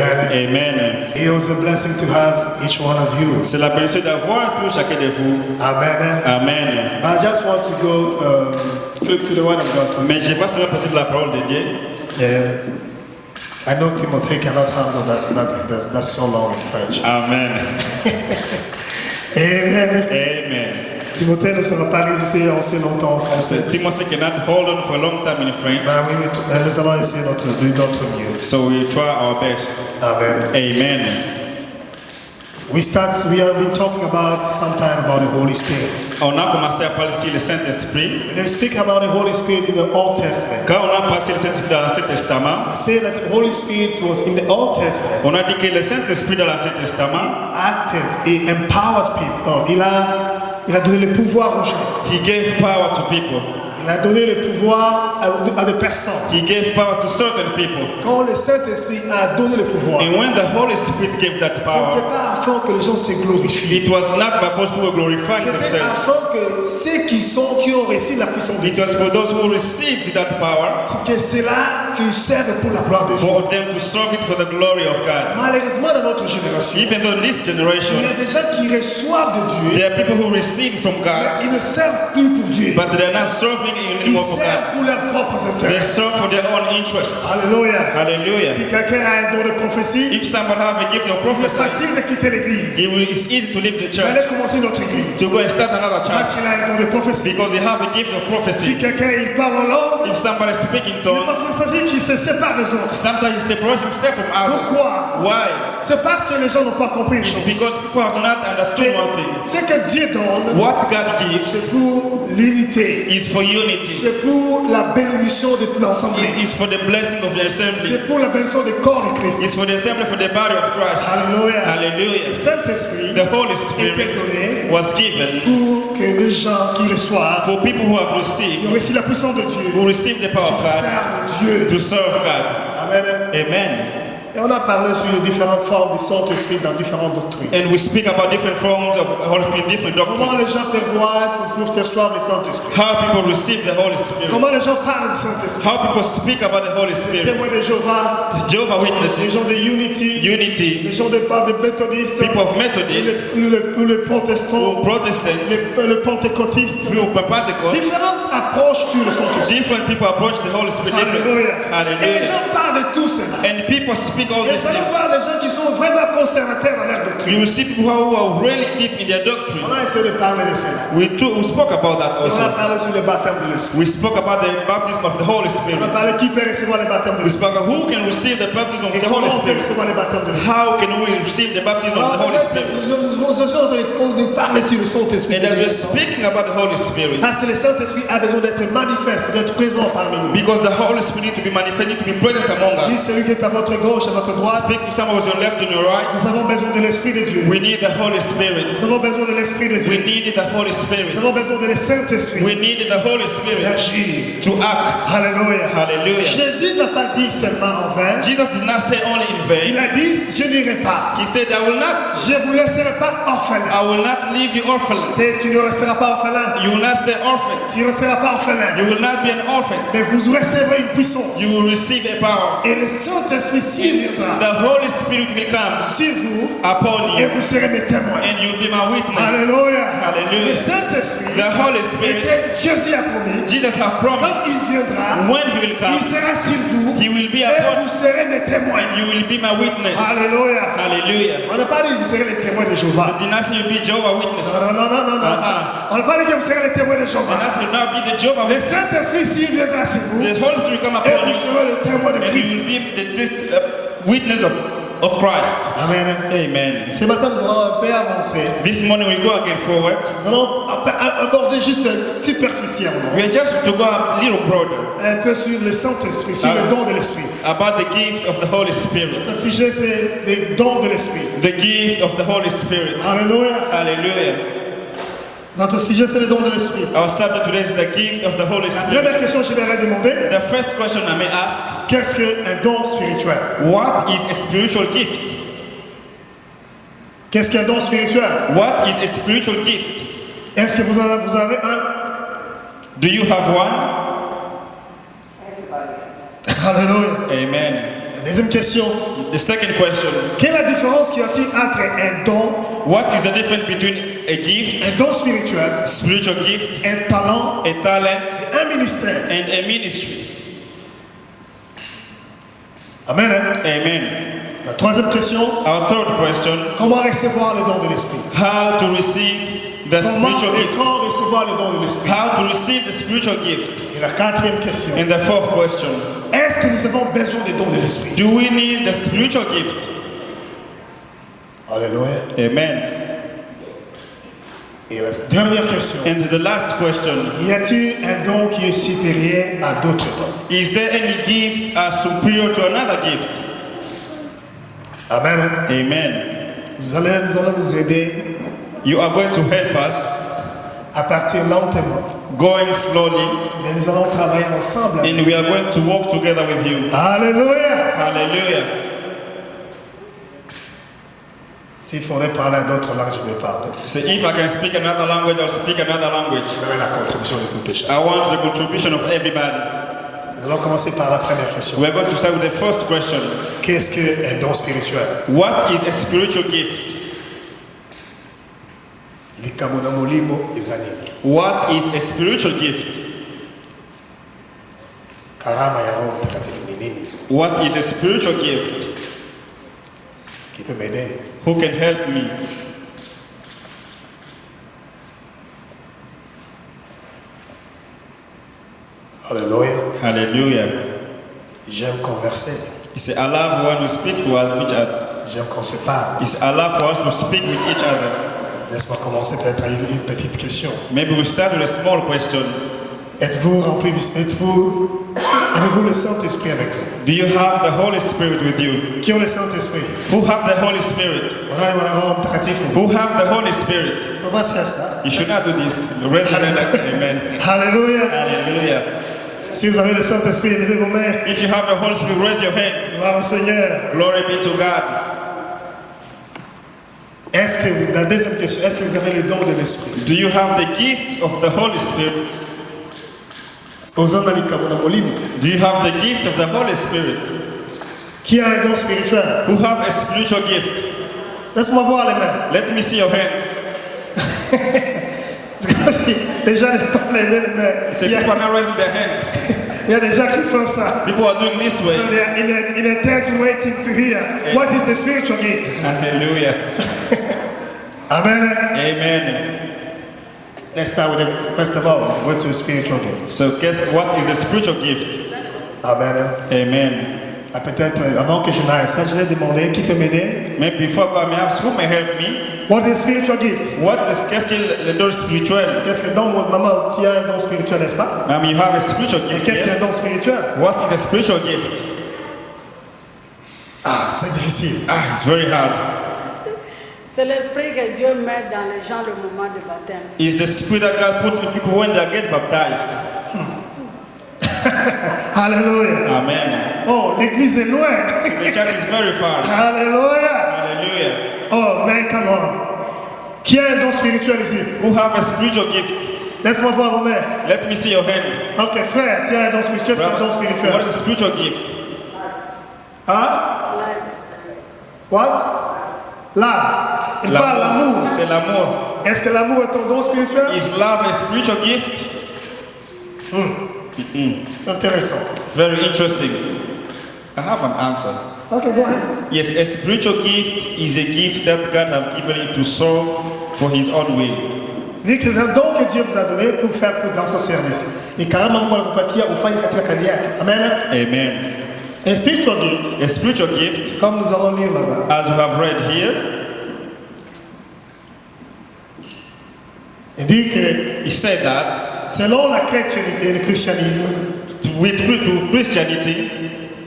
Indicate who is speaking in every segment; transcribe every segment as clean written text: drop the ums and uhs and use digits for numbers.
Speaker 1: Amen.
Speaker 2: It was a blessing to have each one of you.
Speaker 1: C'est la bénédiction d'avoir tout chacun de vous.
Speaker 2: Amen.
Speaker 1: Amen.
Speaker 2: But I just want to go to the word of God.
Speaker 1: Mais je vais seulement peut-être la parole de Dieu.
Speaker 2: I know Timothy cannot handle that. That's so long in French.
Speaker 1: Amen.
Speaker 2: Amen.
Speaker 1: Amen.
Speaker 2: Timothée ne sera pas résisté aussi longtemps en français.
Speaker 1: Timothy cannot hold on for a long time in French.
Speaker 2: Ben oui, nous allons essayer notre mieux.
Speaker 1: So we try our best.
Speaker 2: Amen.
Speaker 1: Amen.
Speaker 2: We have been talking about sometime about the Holy Spirit.
Speaker 1: On a commencé à parler sur le Saint-Esprit.
Speaker 2: When we speak about the Holy Spirit in the Old Testament,
Speaker 1: Quand on a parlé sur le Saint-Esprit dans l'Ancien Testament,
Speaker 2: we say that the Holy Spirit was in the Old Testament.
Speaker 1: on a dit que le Saint-Esprit dans l'Ancien Testament,
Speaker 2: He empowered people. Il a donné le pouvoir aux gens.
Speaker 1: he gave power to people.
Speaker 2: Il a donné le pouvoir à des personnes.
Speaker 1: He gave power to certain people.
Speaker 2: Quand le Saint-Esprit a donné le pouvoir,
Speaker 1: And when the Holy Spirit gave that
Speaker 2: ce
Speaker 1: power,
Speaker 2: n'était pas afin que les gens se glorifient.
Speaker 1: it was not by force people glorifying
Speaker 2: C'était
Speaker 1: themselves.
Speaker 2: afin que ceux qui ont reçu la puissance de
Speaker 1: It
Speaker 2: Dieu,
Speaker 1: was for those who received that power,
Speaker 2: que c'est là qu'ils servent pour la gloire de Dieu.
Speaker 1: for them to serve it for the glory of God.
Speaker 2: Malheureusement, dans notre génération,
Speaker 1: Even though in this
Speaker 2: il y
Speaker 1: generation,
Speaker 2: a des gens qui reçoivent de Dieu,
Speaker 1: there are people who receive from God,
Speaker 2: ils ne servent plus pour Dieu.
Speaker 1: but they are not serving
Speaker 2: Ils
Speaker 1: anymore for God.
Speaker 2: servent pour leurs propres
Speaker 1: They
Speaker 2: intérêts.
Speaker 1: serve for their own interest.
Speaker 2: Alléluia.
Speaker 1: Hallelujah.
Speaker 2: Si quelqu'un a un don de prophétie,
Speaker 1: If someone have a gift of
Speaker 2: c'est
Speaker 1: prophecy,
Speaker 2: facile de quitter l'église.
Speaker 1: it's easy to leave the church,
Speaker 2: Allez commencer notre église.
Speaker 1: to go and start another
Speaker 2: Parce
Speaker 1: church,
Speaker 2: qu'il a un don de prophétie.
Speaker 1: because they have a gift of
Speaker 2: Si
Speaker 1: prophecy.
Speaker 2: quelqu'un il parle en langue,
Speaker 1: If somebody speaks in
Speaker 2: c'est
Speaker 1: tongues,
Speaker 2: parce qu'il s'agit qu'il se sépare des autres.
Speaker 1: sometimes he separates himself from others.
Speaker 2: Pourquoi?
Speaker 1: Why?
Speaker 2: C'est parce que les gens n'ont pas compris une
Speaker 1: It's
Speaker 2: chose.
Speaker 1: because people have not understood one thing.
Speaker 2: Ce que Dieu donne,
Speaker 1: What God
Speaker 2: c'est
Speaker 1: gives
Speaker 2: pour l'unité.
Speaker 1: is for unity.
Speaker 2: C'est pour la bénédiction de l'ensemble.
Speaker 1: It is for the blessing of the assembly.
Speaker 2: C'est pour la bénédiction du corps de Christ.
Speaker 1: It's for the assembly for the body of Christ.
Speaker 2: Alléluia. Le
Speaker 1: Hallelujah.
Speaker 2: Saint-Esprit
Speaker 1: The Holy
Speaker 2: était
Speaker 1: Spirit
Speaker 2: donné
Speaker 1: was given
Speaker 2: pour que les gens qui reçoivent,
Speaker 1: for people who have
Speaker 2: qui
Speaker 1: received,
Speaker 2: ont reçu la puissance de Dieu,
Speaker 1: who receive the power of God,
Speaker 2: servent Dieu.
Speaker 1: to serve God.
Speaker 2: Amen.
Speaker 1: Amen.
Speaker 2: Et on a parlé sur les différentes formes du Saint-Esprit dans différentes doctrines.
Speaker 1: And we speak about different forms of Holy Spirit, different
Speaker 2: Comment les
Speaker 1: doctrines.
Speaker 2: gens prévoient pour percevoir le Saint-Esprit.
Speaker 1: How people receive the Holy Spirit.
Speaker 2: Comment les gens parlent du Saint-Esprit.
Speaker 1: How people speak about the Holy
Speaker 2: Les
Speaker 1: Spirit.
Speaker 2: témoins de Jéhovah,
Speaker 1: Jehovah
Speaker 2: les
Speaker 1: Witnesses,
Speaker 2: gens de Unity,
Speaker 1: Unity,
Speaker 2: les gens de méthodistes,
Speaker 1: people of Methodist,
Speaker 2: le protestant,
Speaker 1: who Protestant,
Speaker 2: le pentecôtiste.
Speaker 1: who Pentecost,
Speaker 2: Différentes approches sur le Saint-Esprit.
Speaker 1: different people approach the Holy Spirit differently.
Speaker 2: Alléluia. Et les
Speaker 1: Hallelujah.
Speaker 2: gens parlent de tout cela.
Speaker 1: And people speak all
Speaker 2: Et
Speaker 1: these
Speaker 2: vous allez
Speaker 1: things.
Speaker 2: voir les gens qui sont vraiment conservateurs dans leur
Speaker 1: You
Speaker 2: doctrine.
Speaker 1: will see people who are really deep in their doctrine.
Speaker 2: On a essayé de parler de cela.
Speaker 1: We spoke about that
Speaker 2: On a
Speaker 1: also.
Speaker 2: parlé sur le baptême de l'Esprit.
Speaker 1: We spoke about the baptism of the Holy
Speaker 2: On
Speaker 1: Spirit.
Speaker 2: a parlé qui peut recevoir le baptême de
Speaker 1: We
Speaker 2: l'Esprit.
Speaker 1: spoke about who can receive the baptism of
Speaker 2: Et
Speaker 1: the
Speaker 2: comment
Speaker 1: Holy
Speaker 2: on peut
Speaker 1: Spirit.
Speaker 2: recevoir le baptême de l'Esprit.
Speaker 1: How can we receive the baptism of the
Speaker 2: Alors,
Speaker 1: Holy Spirit?
Speaker 2: nous sommes en train de parler sur le Saint-Esprit.
Speaker 1: And as we're speaking about the Holy Spirit,
Speaker 2: Parce que le Saint-Esprit a besoin d'être manifeste, d'être présent parmi nous.
Speaker 1: because the Holy Spirit need to be manifested, to be present among
Speaker 2: Lui,
Speaker 1: us.
Speaker 2: celui qui est à votre gauche, à votre droite,
Speaker 1: Speak to someone who's on your left and your right.
Speaker 2: nous avons besoin de l'Esprit de Dieu.
Speaker 1: We need the Holy Spirit.
Speaker 2: Nous avons besoin de l'Esprit de
Speaker 1: We
Speaker 2: Dieu.
Speaker 1: need the Holy Spirit.
Speaker 2: Nous avons besoin de le Saint-Esprit
Speaker 1: We need the Holy Spirit
Speaker 2: d'agir.
Speaker 1: to act.
Speaker 2: Alléluia.
Speaker 1: Hallelujah.
Speaker 2: Jésus n'a pas dit seulement en vain.
Speaker 1: Jesus did not say only in vain.
Speaker 2: Il a dit, je n'irai pas.
Speaker 1: He said, I will not,
Speaker 2: Je ne vous laisserai pas orphelin.
Speaker 1: I will not leave you orphan.
Speaker 2: Tu ne resteras pas orphelin.
Speaker 1: You will not stay orphan.
Speaker 2: Tu ne resteras pas orphelin.
Speaker 1: You will not be an orphan.
Speaker 2: Mais vous recevrez une puissance.
Speaker 1: You will receive a power.
Speaker 2: Et le Saint-Esprit s'y viendra
Speaker 1: The Holy Spirit will come
Speaker 2: sur vous
Speaker 1: upon
Speaker 2: et
Speaker 1: you,
Speaker 2: vous serez mes témoins.
Speaker 1: and you'll be my witness.
Speaker 2: Alléluia.
Speaker 1: Hallelujah.
Speaker 2: Le Saint-Esprit
Speaker 1: The Holy Spirit,
Speaker 2: était, Jésus a promis,
Speaker 1: Jesus have
Speaker 2: quand
Speaker 1: promised,
Speaker 2: il viendra,
Speaker 1: when He will
Speaker 2: il
Speaker 1: come,
Speaker 2: sera sur vous
Speaker 1: He will be
Speaker 2: et
Speaker 1: upon
Speaker 2: vous serez mes témoins.
Speaker 1: you, will be my witness.
Speaker 2: Alléluia.
Speaker 1: Hallelujah.
Speaker 2: On n'a pas dit que vous serez les témoins de Jéhovah.
Speaker 1: The dynasty will be Jehovah Witnesses.
Speaker 2: Non, non, non, non, non. On n'a pas dit que vous serez les témoins de
Speaker 1: The
Speaker 2: Jéhovah.
Speaker 1: dynasty will not be the Jehovah
Speaker 2: Le
Speaker 1: Witnesses.
Speaker 2: Saint-Esprit s'il viendra sur vous
Speaker 1: The Holy Spirit will come
Speaker 2: et
Speaker 1: upon
Speaker 2: vous
Speaker 1: you,
Speaker 2: serez les témoins de
Speaker 1: and you
Speaker 2: Christ.
Speaker 1: will be the witness of Christ.
Speaker 2: Amen.
Speaker 1: Amen.
Speaker 2: Ce matin, nous allons un peu avancer.
Speaker 1: This morning we go again forward.
Speaker 2: Nous allons aborder juste superficiellement
Speaker 1: We are just to go a little broader
Speaker 2: un peu sur le Saint-Esprit, sur le don de l'Esprit.
Speaker 1: about the gift of the Holy Spirit.
Speaker 2: Le sujet, c'est les dons de l'Esprit.
Speaker 1: The gift of the Holy Spirit.
Speaker 2: Alléluia.
Speaker 1: Hallelujah.
Speaker 2: Notre sujet, c'est le don de l'Esprit.
Speaker 1: Our subject today is the gift of the Holy
Speaker 2: La
Speaker 1: Spirit.
Speaker 2: première question que je vais demander,
Speaker 1: The first question I may ask,
Speaker 2: qu'est-ce qu'un don spirituel?
Speaker 1: what is a spiritual gift?
Speaker 2: Qu'est-ce qu'un don spirituel?
Speaker 1: What is a spiritual gift?
Speaker 2: Est-ce que vous avez un?
Speaker 1: Do you have one?
Speaker 2: Alléluia.
Speaker 1: Amen.
Speaker 2: Deuxième question.
Speaker 1: The second question.
Speaker 2: Quelle est la différence qu'il y a-t-il entre un don,
Speaker 1: What is the difference between a gift,
Speaker 2: un don spirituel,
Speaker 1: spiritual gift,
Speaker 2: un talent
Speaker 1: a talent,
Speaker 2: et un ministère?
Speaker 1: and a ministry?
Speaker 2: Amen.
Speaker 1: Amen.
Speaker 2: La troisième question.
Speaker 1: Our third question.
Speaker 2: Comment recevoir le don de l'esprit?
Speaker 1: How to receive the
Speaker 2: Comment
Speaker 1: spiritual gift.
Speaker 2: peut-on recevoir le don de l'esprit?
Speaker 1: How to receive the spiritual gift.
Speaker 2: Et la quatrième question.
Speaker 1: And the fourth question.
Speaker 2: Est-ce que nous avons besoin des dons de l'esprit?
Speaker 1: Do we need the spiritual gift?
Speaker 2: Alléluia.
Speaker 1: Amen.
Speaker 2: Et la dernière question.
Speaker 1: And the last question.
Speaker 2: Y a-t-il un don qui est supérieur à d'autres dons?
Speaker 1: Is there any gift superior to another gift?
Speaker 2: Amen.
Speaker 1: Amen.
Speaker 2: Nous allons nous aider
Speaker 1: You are going to help us
Speaker 2: à partir lentement,
Speaker 1: going slowly,
Speaker 2: mais nous allons travailler ensemble.
Speaker 1: and we are going to walk together with you.
Speaker 2: Alléluia.
Speaker 1: Hallelujah.
Speaker 2: S'il faudrait parler à d'autres langues, je vais parler.
Speaker 1: So if I can speak another language, I'll speak another language.
Speaker 2: Je donnerai la contribution de tout échange.
Speaker 1: I want the contribution of everybody.
Speaker 2: Nous allons commencer par la première question.
Speaker 1: We're going to start with the first question.
Speaker 2: Qu'est-ce qu'un don spirituel?
Speaker 1: What is a spiritual gift?
Speaker 2: Likamona molimo ezanini.
Speaker 1: What is a spiritual gift?
Speaker 2: Karama ya Roho Mtakatifu ni nini?
Speaker 1: What is a spiritual gift?
Speaker 2: Qui peut m'aider?
Speaker 1: Who can help me?
Speaker 2: Alléluia.
Speaker 1: Hallelujah.
Speaker 2: J'aime converser.
Speaker 1: He said, I love when we speak to each other.
Speaker 2: J'aime qu'on se parle.
Speaker 1: He said, I love for us to speak with each other.
Speaker 2: Laisse-moi commencer peut-être avec une petite question.
Speaker 1: Maybe we'll start with a small question.
Speaker 2: Avez-vous le Saint-Esprit avec vous?
Speaker 1: Do you have the Holy Spirit with you?
Speaker 2: Qui ont le Saint-Esprit?
Speaker 1: Who have the Holy Spirit?
Speaker 2: On a le Roho Mtakatifu.
Speaker 1: Who have the Holy Spirit?
Speaker 2: Il ne faut pas faire ça.
Speaker 1: You should not do this. Raise your hand. Amen.
Speaker 2: Alléluia.
Speaker 1: Hallelujah.
Speaker 2: Si vous avez le Saint-Esprit, levez vos mains.
Speaker 1: If you have the Holy Spirit, raise your hand.
Speaker 2: Gloire au Seigneur.
Speaker 1: Glory be to God.
Speaker 2: Est-ce que vous, la deuxième question, est-ce que vous avez le don de l'Esprit?
Speaker 1: Do you have the gift of the Holy Spirit?
Speaker 2: Ozana likamona molimo.
Speaker 1: Do you have the gift of the Holy Spirit?
Speaker 2: Qui a un don spirituel?
Speaker 1: Who have a spiritual gift?
Speaker 2: Laisse-moi voir les mains.
Speaker 1: Let me see your hand.
Speaker 2: Les gens ne pas lever les mains.
Speaker 1: Say people are not raising their hands.
Speaker 2: Il y a des gens qui font ça.
Speaker 1: People are doing this
Speaker 2: So
Speaker 1: way.
Speaker 2: they are in a tent waiting to hear what is the spiritual gift.
Speaker 1: Hallelujah.
Speaker 2: Amen.
Speaker 1: Amen.
Speaker 2: Let's start with the first of all, what's your spiritual gift?
Speaker 1: So guess what is the spiritual gift?
Speaker 2: Amen.
Speaker 1: Amen.
Speaker 2: Ah, peut-être avant que je n'aille ça, je vais demander qui peut m'aider.
Speaker 1: Maybe before I may ask, who may help me?
Speaker 2: What is spiritual gift?
Speaker 1: Qu'est-ce que le don spirituel?
Speaker 2: Qu'est-ce que dans votre maman, tu as un don spirituel, n'est-ce pas?
Speaker 1: You have a spiritual
Speaker 2: Et
Speaker 1: gift.
Speaker 2: qu'est-ce qu'un
Speaker 1: Yes.
Speaker 2: don spirituel?
Speaker 1: What is a spiritual gift?
Speaker 2: Ah, c'est difficile.
Speaker 1: Ah, it's very hard.
Speaker 3: C'est l'esprit que Dieu met dans les gens le moment de baptême.
Speaker 1: It's the spirit that God put in people when they get baptized.
Speaker 2: Alléluia.
Speaker 1: Amen.
Speaker 2: Oh, l'église est loin.
Speaker 1: The church is very far.
Speaker 2: Alléluia.
Speaker 1: Hallelujah.
Speaker 2: Oh, man, come on. Qui a un don spirituel ici?
Speaker 1: Who have a spiritual gift?
Speaker 2: Laisse-moi voir vos mains.
Speaker 1: Let me see your hand.
Speaker 2: Ok, frère, tu as un don spirituel. Qu'est-ce qu'un don spirituel?
Speaker 1: What is a spiritual gift?
Speaker 2: Hein?
Speaker 3: Like,
Speaker 2: What? Love. Il parle l'amour.
Speaker 1: C'est l'amour.
Speaker 2: Est-ce que l'amour est ton don spirituel?
Speaker 1: Is love a spiritual gift?
Speaker 2: C'est intéressant.
Speaker 1: Very interesting. I have an answer.
Speaker 2: Ok, go ahead.
Speaker 1: Yes, a spiritual gift is a gift that God has given you to serve for His own will.
Speaker 2: Dit que c'est un don que Dieu vous a donné pour faire pour dans son service. Ni karama Mungu anakupatia ufanye katika kazi yake. Amen.
Speaker 1: Amen.
Speaker 2: A spiritual gift,
Speaker 1: A spiritual gift,
Speaker 2: comme nous allons lire là-bas.
Speaker 1: as we have read here,
Speaker 2: Il dit que
Speaker 1: it said that
Speaker 2: selon la chrétienté, le christianisme,
Speaker 1: to Christianity,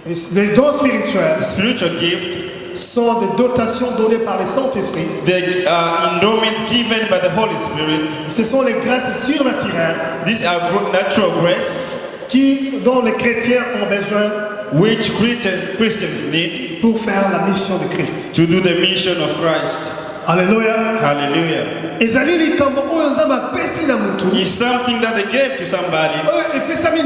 Speaker 2: les dons spirituels
Speaker 1: spiritual gift,
Speaker 2: sont des dotations données par le Saint-Esprit.
Speaker 1: the endowment given by the Holy Spirit.
Speaker 2: Ce sont les grâces surnaturelles
Speaker 1: These are natural grace
Speaker 2: dont les chrétiens ont besoin
Speaker 1: which Christians need
Speaker 2: pour faire la mission de Christ.
Speaker 1: to do the mission of Christ.
Speaker 2: Alléluia.
Speaker 1: Hallelujah.
Speaker 2: ezali likambo oyo nzambe apesi na mutu
Speaker 1: It's something that they gave to somebody.
Speaker 2: oyo epesami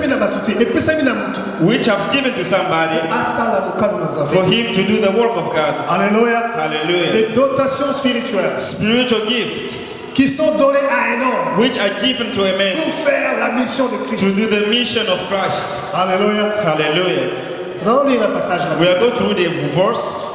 Speaker 2: na bato te epesami na mutu
Speaker 1: which have given to somebody
Speaker 2: asala mokano na
Speaker 1: for
Speaker 2: nzambe.
Speaker 1: him to do the work of God.
Speaker 2: Alléluia.
Speaker 1: Hallelujah.
Speaker 2: Des dotations spirituelles
Speaker 1: Spiritual gifts
Speaker 2: qui sont données à un homme
Speaker 1: which are given to a man
Speaker 2: pour faire la mission de Christ.
Speaker 1: to do the mission of Christ.
Speaker 2: Alléluia.
Speaker 1: Hallelujah.
Speaker 2: Nous allons lire un passage
Speaker 1: We
Speaker 2: là
Speaker 1: are going to read a verse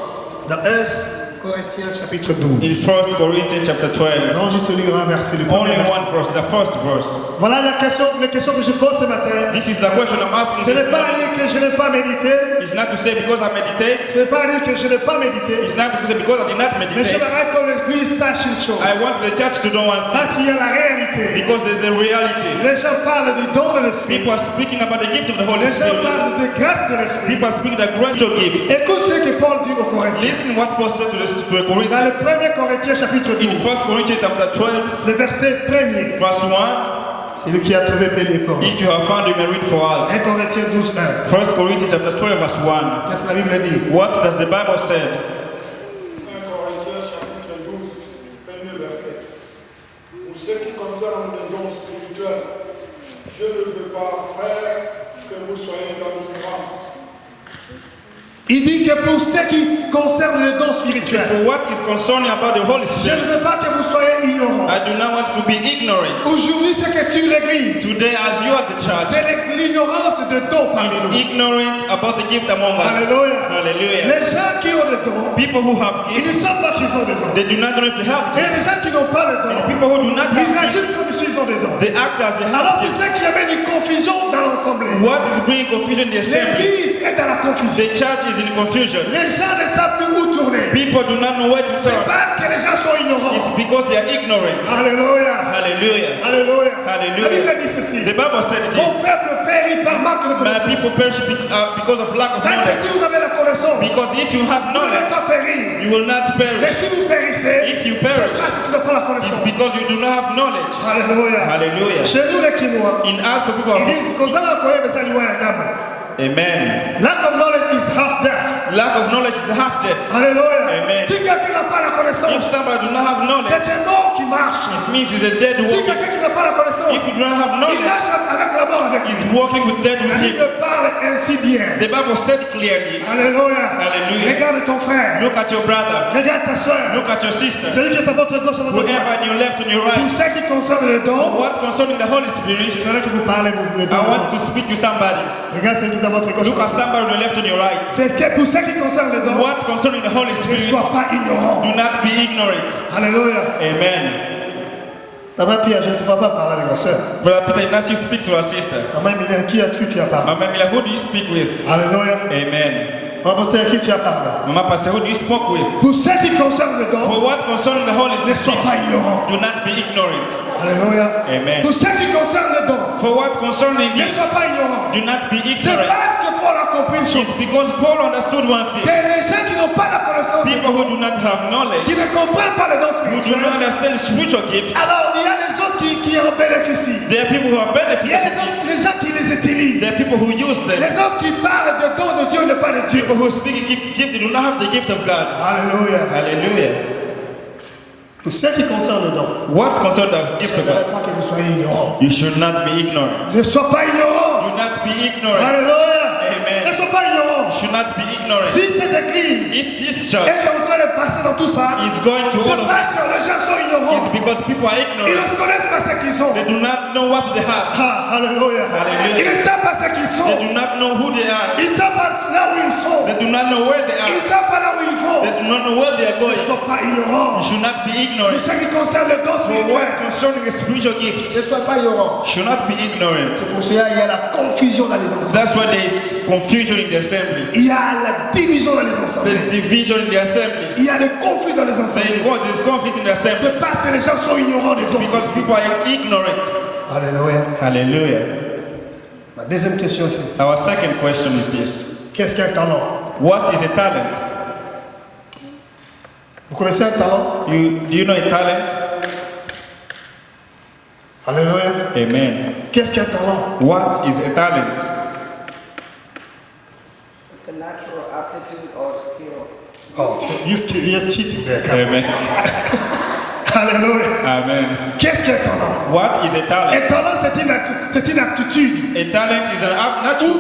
Speaker 2: dans 1 Corinthiens chapitre 12.
Speaker 1: in 1 Corinthians chapter 12.
Speaker 2: Nous allons juste lire un verset, le premier
Speaker 1: Only
Speaker 2: verset.
Speaker 1: one verse, the first verse.
Speaker 2: Voilà la question que je pose ce matin.
Speaker 1: This is the question I'm asking
Speaker 2: Ce
Speaker 1: this
Speaker 2: n'est pas
Speaker 1: morning.
Speaker 2: dire que je n'ai pas médité.
Speaker 1: It's not to say because I meditate.
Speaker 2: Ce n'est pas dire que je n'ai pas médité.
Speaker 1: It's not to say because I did not
Speaker 2: Mais
Speaker 1: meditate.
Speaker 2: j'aimerais que l'Église sache une chose.
Speaker 1: I want the church to know one thing.
Speaker 2: Parce qu'il y a la réalité.
Speaker 1: Because there's a reality.
Speaker 2: Les gens parlent du don de l'Esprit.
Speaker 1: People are speaking about the gift of the Holy
Speaker 2: Les gens
Speaker 1: Spirit.
Speaker 2: parlent de grâce de l'Esprit.
Speaker 1: People are speaking the grace gift.
Speaker 2: Écoute ce que Paul dit aux Corinthiens.
Speaker 1: Listen what Paul said to the
Speaker 2: Dans
Speaker 1: Corinthians
Speaker 2: le 1er Corinthiens chapitre
Speaker 1: in
Speaker 2: 12,
Speaker 1: 1 Corinthians chapter 12,
Speaker 2: le verset 1er.
Speaker 1: verse 1.
Speaker 2: C'est lui qui a trouvé Pédé pour nous.
Speaker 1: If you have found, you may read for us.
Speaker 2: 1 Corinthiens 12, 1.
Speaker 1: 1 Corinthians chapter 12, verse 1.
Speaker 2: Qu'est-ce que la Bible dit?
Speaker 1: What does the Bible say?
Speaker 4: 1 Corinthiens chapitre 12, premier verset. Pour ce qui concerne les dons spirituels, je ne veux pas, frère, que vous soyez dans l'ignorance.
Speaker 2: Il dit que pour ce qui concerne les dons spirituels,
Speaker 1: For what is concerning about the Holy
Speaker 2: je
Speaker 1: Spirit,
Speaker 2: ne veux pas que vous soyez ignorants.
Speaker 1: I do not want to be ignorant.
Speaker 2: Aujourd'hui, ce que tue l'Église,
Speaker 1: Today, as you are the church,
Speaker 2: c'est l'ignorance de dons parmi
Speaker 1: is
Speaker 2: nous.
Speaker 1: ignorant about the gift among us.
Speaker 2: Alléluia.
Speaker 1: Hallelujah.
Speaker 2: Les gens qui ont des dons,
Speaker 1: People who have
Speaker 2: ils ne
Speaker 1: gifts,
Speaker 2: savent pas qu'ils ont des dons.
Speaker 1: they do not know if they have
Speaker 2: Et
Speaker 1: gifts.
Speaker 2: les gens qui n'ont pas de dons,
Speaker 1: People who do not
Speaker 2: ils
Speaker 1: have gifts,
Speaker 2: agissent comme s'ils ont des dons.
Speaker 1: they act as they
Speaker 2: Alors
Speaker 1: have
Speaker 2: c'est
Speaker 1: gifts.
Speaker 2: ça qui amène une confusion dans l'ensemble.
Speaker 1: What is bringing confusion in the assembly?
Speaker 2: L'Église est dans la confusion.
Speaker 1: The church is in confusion.
Speaker 2: Les gens ne savent plus où tourner.
Speaker 1: People do not know where to
Speaker 2: C'est
Speaker 1: turn.
Speaker 2: parce que les gens sont ignorants.
Speaker 1: It's because they are ignorant.
Speaker 2: Alléluia.
Speaker 1: Hallelujah.
Speaker 2: Alléluia.
Speaker 1: Hallelujah.
Speaker 2: La Bible dit ceci.
Speaker 1: The Bible said
Speaker 2: Mon
Speaker 1: this.
Speaker 2: peuple périt par manque de
Speaker 1: My
Speaker 2: connaissance.
Speaker 1: people perish because of lack of
Speaker 2: Parce que
Speaker 1: knowledge.
Speaker 2: si vous avez la connaissance,
Speaker 1: Because if you have
Speaker 2: vous n'allez
Speaker 1: knowledge,
Speaker 2: pas périr.
Speaker 1: you will not
Speaker 2: Mais
Speaker 1: perish.
Speaker 2: si vous périssez,
Speaker 1: If you
Speaker 2: c'est
Speaker 1: perish,
Speaker 2: parce que tu n'as pas la
Speaker 1: it's
Speaker 2: connaissance.
Speaker 1: because you do not have knowledge.
Speaker 2: Alléluia.
Speaker 1: Hallelujah.
Speaker 2: Chez nous les Quinois,
Speaker 1: In us, for people,
Speaker 2: ils disent qu'aux Arakoyens, mais ça lui un âme.
Speaker 1: amen.
Speaker 2: Lack of knowledge is half death.
Speaker 1: Lack of knowledge is half death.
Speaker 2: Alléluia.
Speaker 1: Amen.
Speaker 2: Si quelqu'un n'a pas la
Speaker 1: If
Speaker 2: connaissance,
Speaker 1: somebody do not have knowledge,
Speaker 2: c'est un mort qui marche.
Speaker 1: it means he's a dead
Speaker 2: Si
Speaker 1: walking.
Speaker 2: quelqu'un qui n'a pas la connaissance,
Speaker 1: If you do not have
Speaker 2: il
Speaker 1: knowledge,
Speaker 2: marche avec la mort avec lui.
Speaker 1: he's walking with death with
Speaker 2: La
Speaker 1: him.
Speaker 2: Bible parle ainsi bien.
Speaker 1: The Bible said clearly,
Speaker 2: Alléluia.
Speaker 1: Hallelujah.
Speaker 2: Regarde ton frère.
Speaker 1: look at your brother,
Speaker 2: Regarde ta soeur.
Speaker 1: look at your sister,
Speaker 2: Celui qui est à votre gauche, à votre droite.
Speaker 1: whoever on your left and your
Speaker 2: Pour
Speaker 1: right.
Speaker 2: ce qui concerne le don,
Speaker 1: What concerning the Holy Spirit,
Speaker 2: c'est là que vous parlez vous les
Speaker 1: I
Speaker 2: uns
Speaker 1: want
Speaker 2: aux
Speaker 1: to speak to somebody.
Speaker 2: autres. Regarde celui qui est à votre gauche.
Speaker 1: Look at somebody on your left and your right.
Speaker 2: C'est que pour ce qui concerne le don,
Speaker 1: What concerning the Holy
Speaker 2: ne
Speaker 1: Spirit,
Speaker 2: sois pas ignorant.
Speaker 1: do not be ignorant.
Speaker 2: Alléluia.
Speaker 1: Amen.
Speaker 2: Maman Pierre, je ne te vois pas parler avec la soeur.
Speaker 1: Brother Peter, now you speak to our sister.
Speaker 2: Maman Emilia, qui as-tu tu as parlé?
Speaker 1: Mama Mila, who do you speak with?
Speaker 2: Alléluia.
Speaker 1: Amen.
Speaker 2: Maman Pasteur, à qui tu as parlé?
Speaker 1: Mama Pastor, who do you speak with?
Speaker 2: Pour ce qui concerne le don,
Speaker 1: For what concerning the Holy
Speaker 2: ne sois
Speaker 1: Spirit,
Speaker 2: pas ignorant.
Speaker 1: do not be ignorant.
Speaker 2: Alléluia.
Speaker 1: Amen.
Speaker 2: Pour ce qui concerne le don,
Speaker 1: For what concerning
Speaker 2: ne
Speaker 1: it,
Speaker 2: sois pas ignorant.
Speaker 1: do not be
Speaker 2: C'est
Speaker 1: ignorant.
Speaker 2: parce que Paul a compris une chose.
Speaker 1: It's because Paul understood one
Speaker 2: Que
Speaker 1: thing.
Speaker 2: les gens qui n'ont pas la connaissance,
Speaker 1: People who do not have knowledge,
Speaker 2: qui ne comprennent pas le don
Speaker 1: who do
Speaker 2: spirituel,
Speaker 1: not understand the spiritual gift,
Speaker 2: alors il y a des autres qui en bénéficient.
Speaker 1: there are people who are
Speaker 2: Il y a
Speaker 1: benefiting.
Speaker 2: les gens qui les utilisent.
Speaker 1: There are people who use them.
Speaker 2: Les autres qui parlent de don de Dieu et ne pas de Dieu.
Speaker 1: People who speak a gift, they do not have the gift of God.
Speaker 2: Alléluia.
Speaker 1: Hallelujah.
Speaker 2: Pour ce qui concerne le don,
Speaker 1: What concerns the gift
Speaker 2: je
Speaker 1: of
Speaker 2: ne
Speaker 1: God?
Speaker 2: voudrais pas que vous soyez ignorants.
Speaker 1: You should not be ignorant.
Speaker 2: Ne sois pas ignorant.
Speaker 1: Do not be ignorant.
Speaker 2: Alléluia.
Speaker 1: Amen.
Speaker 2: Ne sois pas ignorant.
Speaker 1: You should not be ignorant.
Speaker 2: Si cette église
Speaker 1: If this church
Speaker 2: est en train de passer dans tout ça,
Speaker 1: is going to
Speaker 2: c'est
Speaker 1: all of
Speaker 2: parce que les gens sont ignorants.
Speaker 1: it's because people are
Speaker 2: Ils
Speaker 1: ignorant.
Speaker 2: ne connaissent pas ce qu'ils ont.
Speaker 1: They do not know what they have.
Speaker 2: Ah, alléluia.
Speaker 1: Alléluia.
Speaker 2: Ils ne savent pas ce qu'ils
Speaker 1: They
Speaker 2: sont.
Speaker 1: do not know who they are.
Speaker 2: Ils ne savent pas là où ils sont.
Speaker 1: They do not know where they
Speaker 2: Ils ne
Speaker 1: are.
Speaker 2: savent pas là où ils vont.
Speaker 1: They do not know where they are
Speaker 2: Ils ne
Speaker 1: going.
Speaker 2: sont pas ignorants.
Speaker 1: You should not be
Speaker 2: Pour
Speaker 1: ignorant.
Speaker 2: ce qui concerne le don
Speaker 1: For
Speaker 2: spirituel,
Speaker 1: what concerning a spiritual gift,
Speaker 2: ne sois pas ignorant.
Speaker 1: you should not be ignorant.
Speaker 2: C'est pour cela qu'il y a la confusion dans les ensembles.
Speaker 1: That's why there is confusion in the assembly.
Speaker 2: Il y a la division dans les ensembles.
Speaker 1: There's division in the assembly.
Speaker 2: Il y a le conflit dans les ensembles.
Speaker 1: There's conflict in the assembly
Speaker 2: C'est parce que les gens sont ignorants des autres.
Speaker 1: because people are ignorant.
Speaker 2: Alléluia.
Speaker 1: Hallelujah.
Speaker 2: Ma deuxième question c'est ça.
Speaker 1: Our second question is this.
Speaker 2: Qu'est-ce qu'un talent?
Speaker 1: What is a talent?
Speaker 2: Vous connaissez un talent?
Speaker 1: Do you know a talent?
Speaker 2: Alléluia.
Speaker 1: Amen.
Speaker 2: Qu'est-ce qu'un talent?
Speaker 1: What is a talent?
Speaker 5: It's a natural aptitude or skill.
Speaker 2: Oh, you're cheating there. Come on.
Speaker 1: Amen.
Speaker 2: Alléluia.
Speaker 1: Amen.
Speaker 2: Qu'est-ce qu'un talent?
Speaker 1: What is a talent?
Speaker 2: Un talent, c'est une aptitude
Speaker 1: A talent is an natural.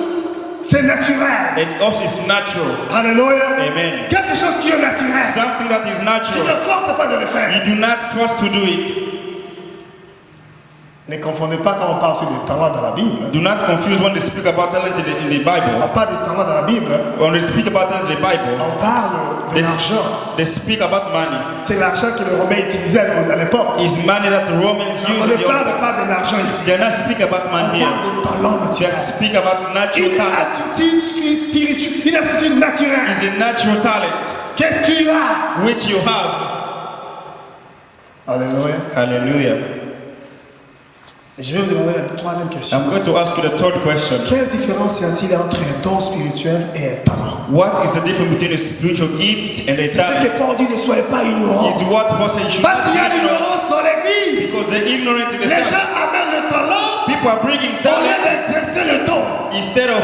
Speaker 2: c'est naturel.
Speaker 1: And also it's natural.
Speaker 2: Alléluia.
Speaker 1: Amen.
Speaker 2: Quelque chose qui est naturel.
Speaker 1: Something that is
Speaker 2: Tu
Speaker 1: natural.
Speaker 2: ne forces pas de le faire.
Speaker 1: You do not force to do it.
Speaker 2: Ne confondez pas quand on parle sur des talents dans la Bible.
Speaker 1: Do not confuse when they speak about talent in the
Speaker 2: On
Speaker 1: Bible.
Speaker 2: parle des talents dans la Bible.
Speaker 1: When they speak about talent in the Bible,
Speaker 2: On parle de
Speaker 1: they,
Speaker 2: l'argent.
Speaker 1: they speak about money.
Speaker 2: C'est l'argent que les Romains utilisaient à l'époque.
Speaker 1: It's money that the Romans
Speaker 2: On
Speaker 1: use.
Speaker 2: ne
Speaker 1: in the
Speaker 2: parle
Speaker 1: Old
Speaker 2: pas de l'argent ici.
Speaker 1: They not speak about
Speaker 2: On
Speaker 1: money here.
Speaker 2: parle de talents
Speaker 1: They
Speaker 2: naturels.
Speaker 1: speak about natural
Speaker 2: Une
Speaker 1: talent.
Speaker 2: aptitude spirituelle, une aptitude naturelle
Speaker 1: It's a natural talent
Speaker 2: que tu as.
Speaker 1: which you have.
Speaker 2: Alléluia.
Speaker 1: Hallelujah.
Speaker 2: Je vais vous demander la troisième question.
Speaker 1: I'm going to ask you the third question.
Speaker 2: Quelle différence y a-t-il entre un don spirituel et un talent?
Speaker 1: What is the difference between a spiritual gift and a
Speaker 2: C'est ce que
Speaker 1: talent?
Speaker 2: Paul dit, ne soyez pas ignorants.
Speaker 1: Is what Paul said you should
Speaker 2: Parce qu'il y a
Speaker 1: not be ignorant.
Speaker 2: l'ignorance dans l'église.
Speaker 1: Because they're ignorant in the
Speaker 2: Les
Speaker 1: church.
Speaker 2: gens amènent le talent
Speaker 1: People are bringing
Speaker 2: au lieu
Speaker 1: talent
Speaker 2: d'exercer le don.
Speaker 1: instead of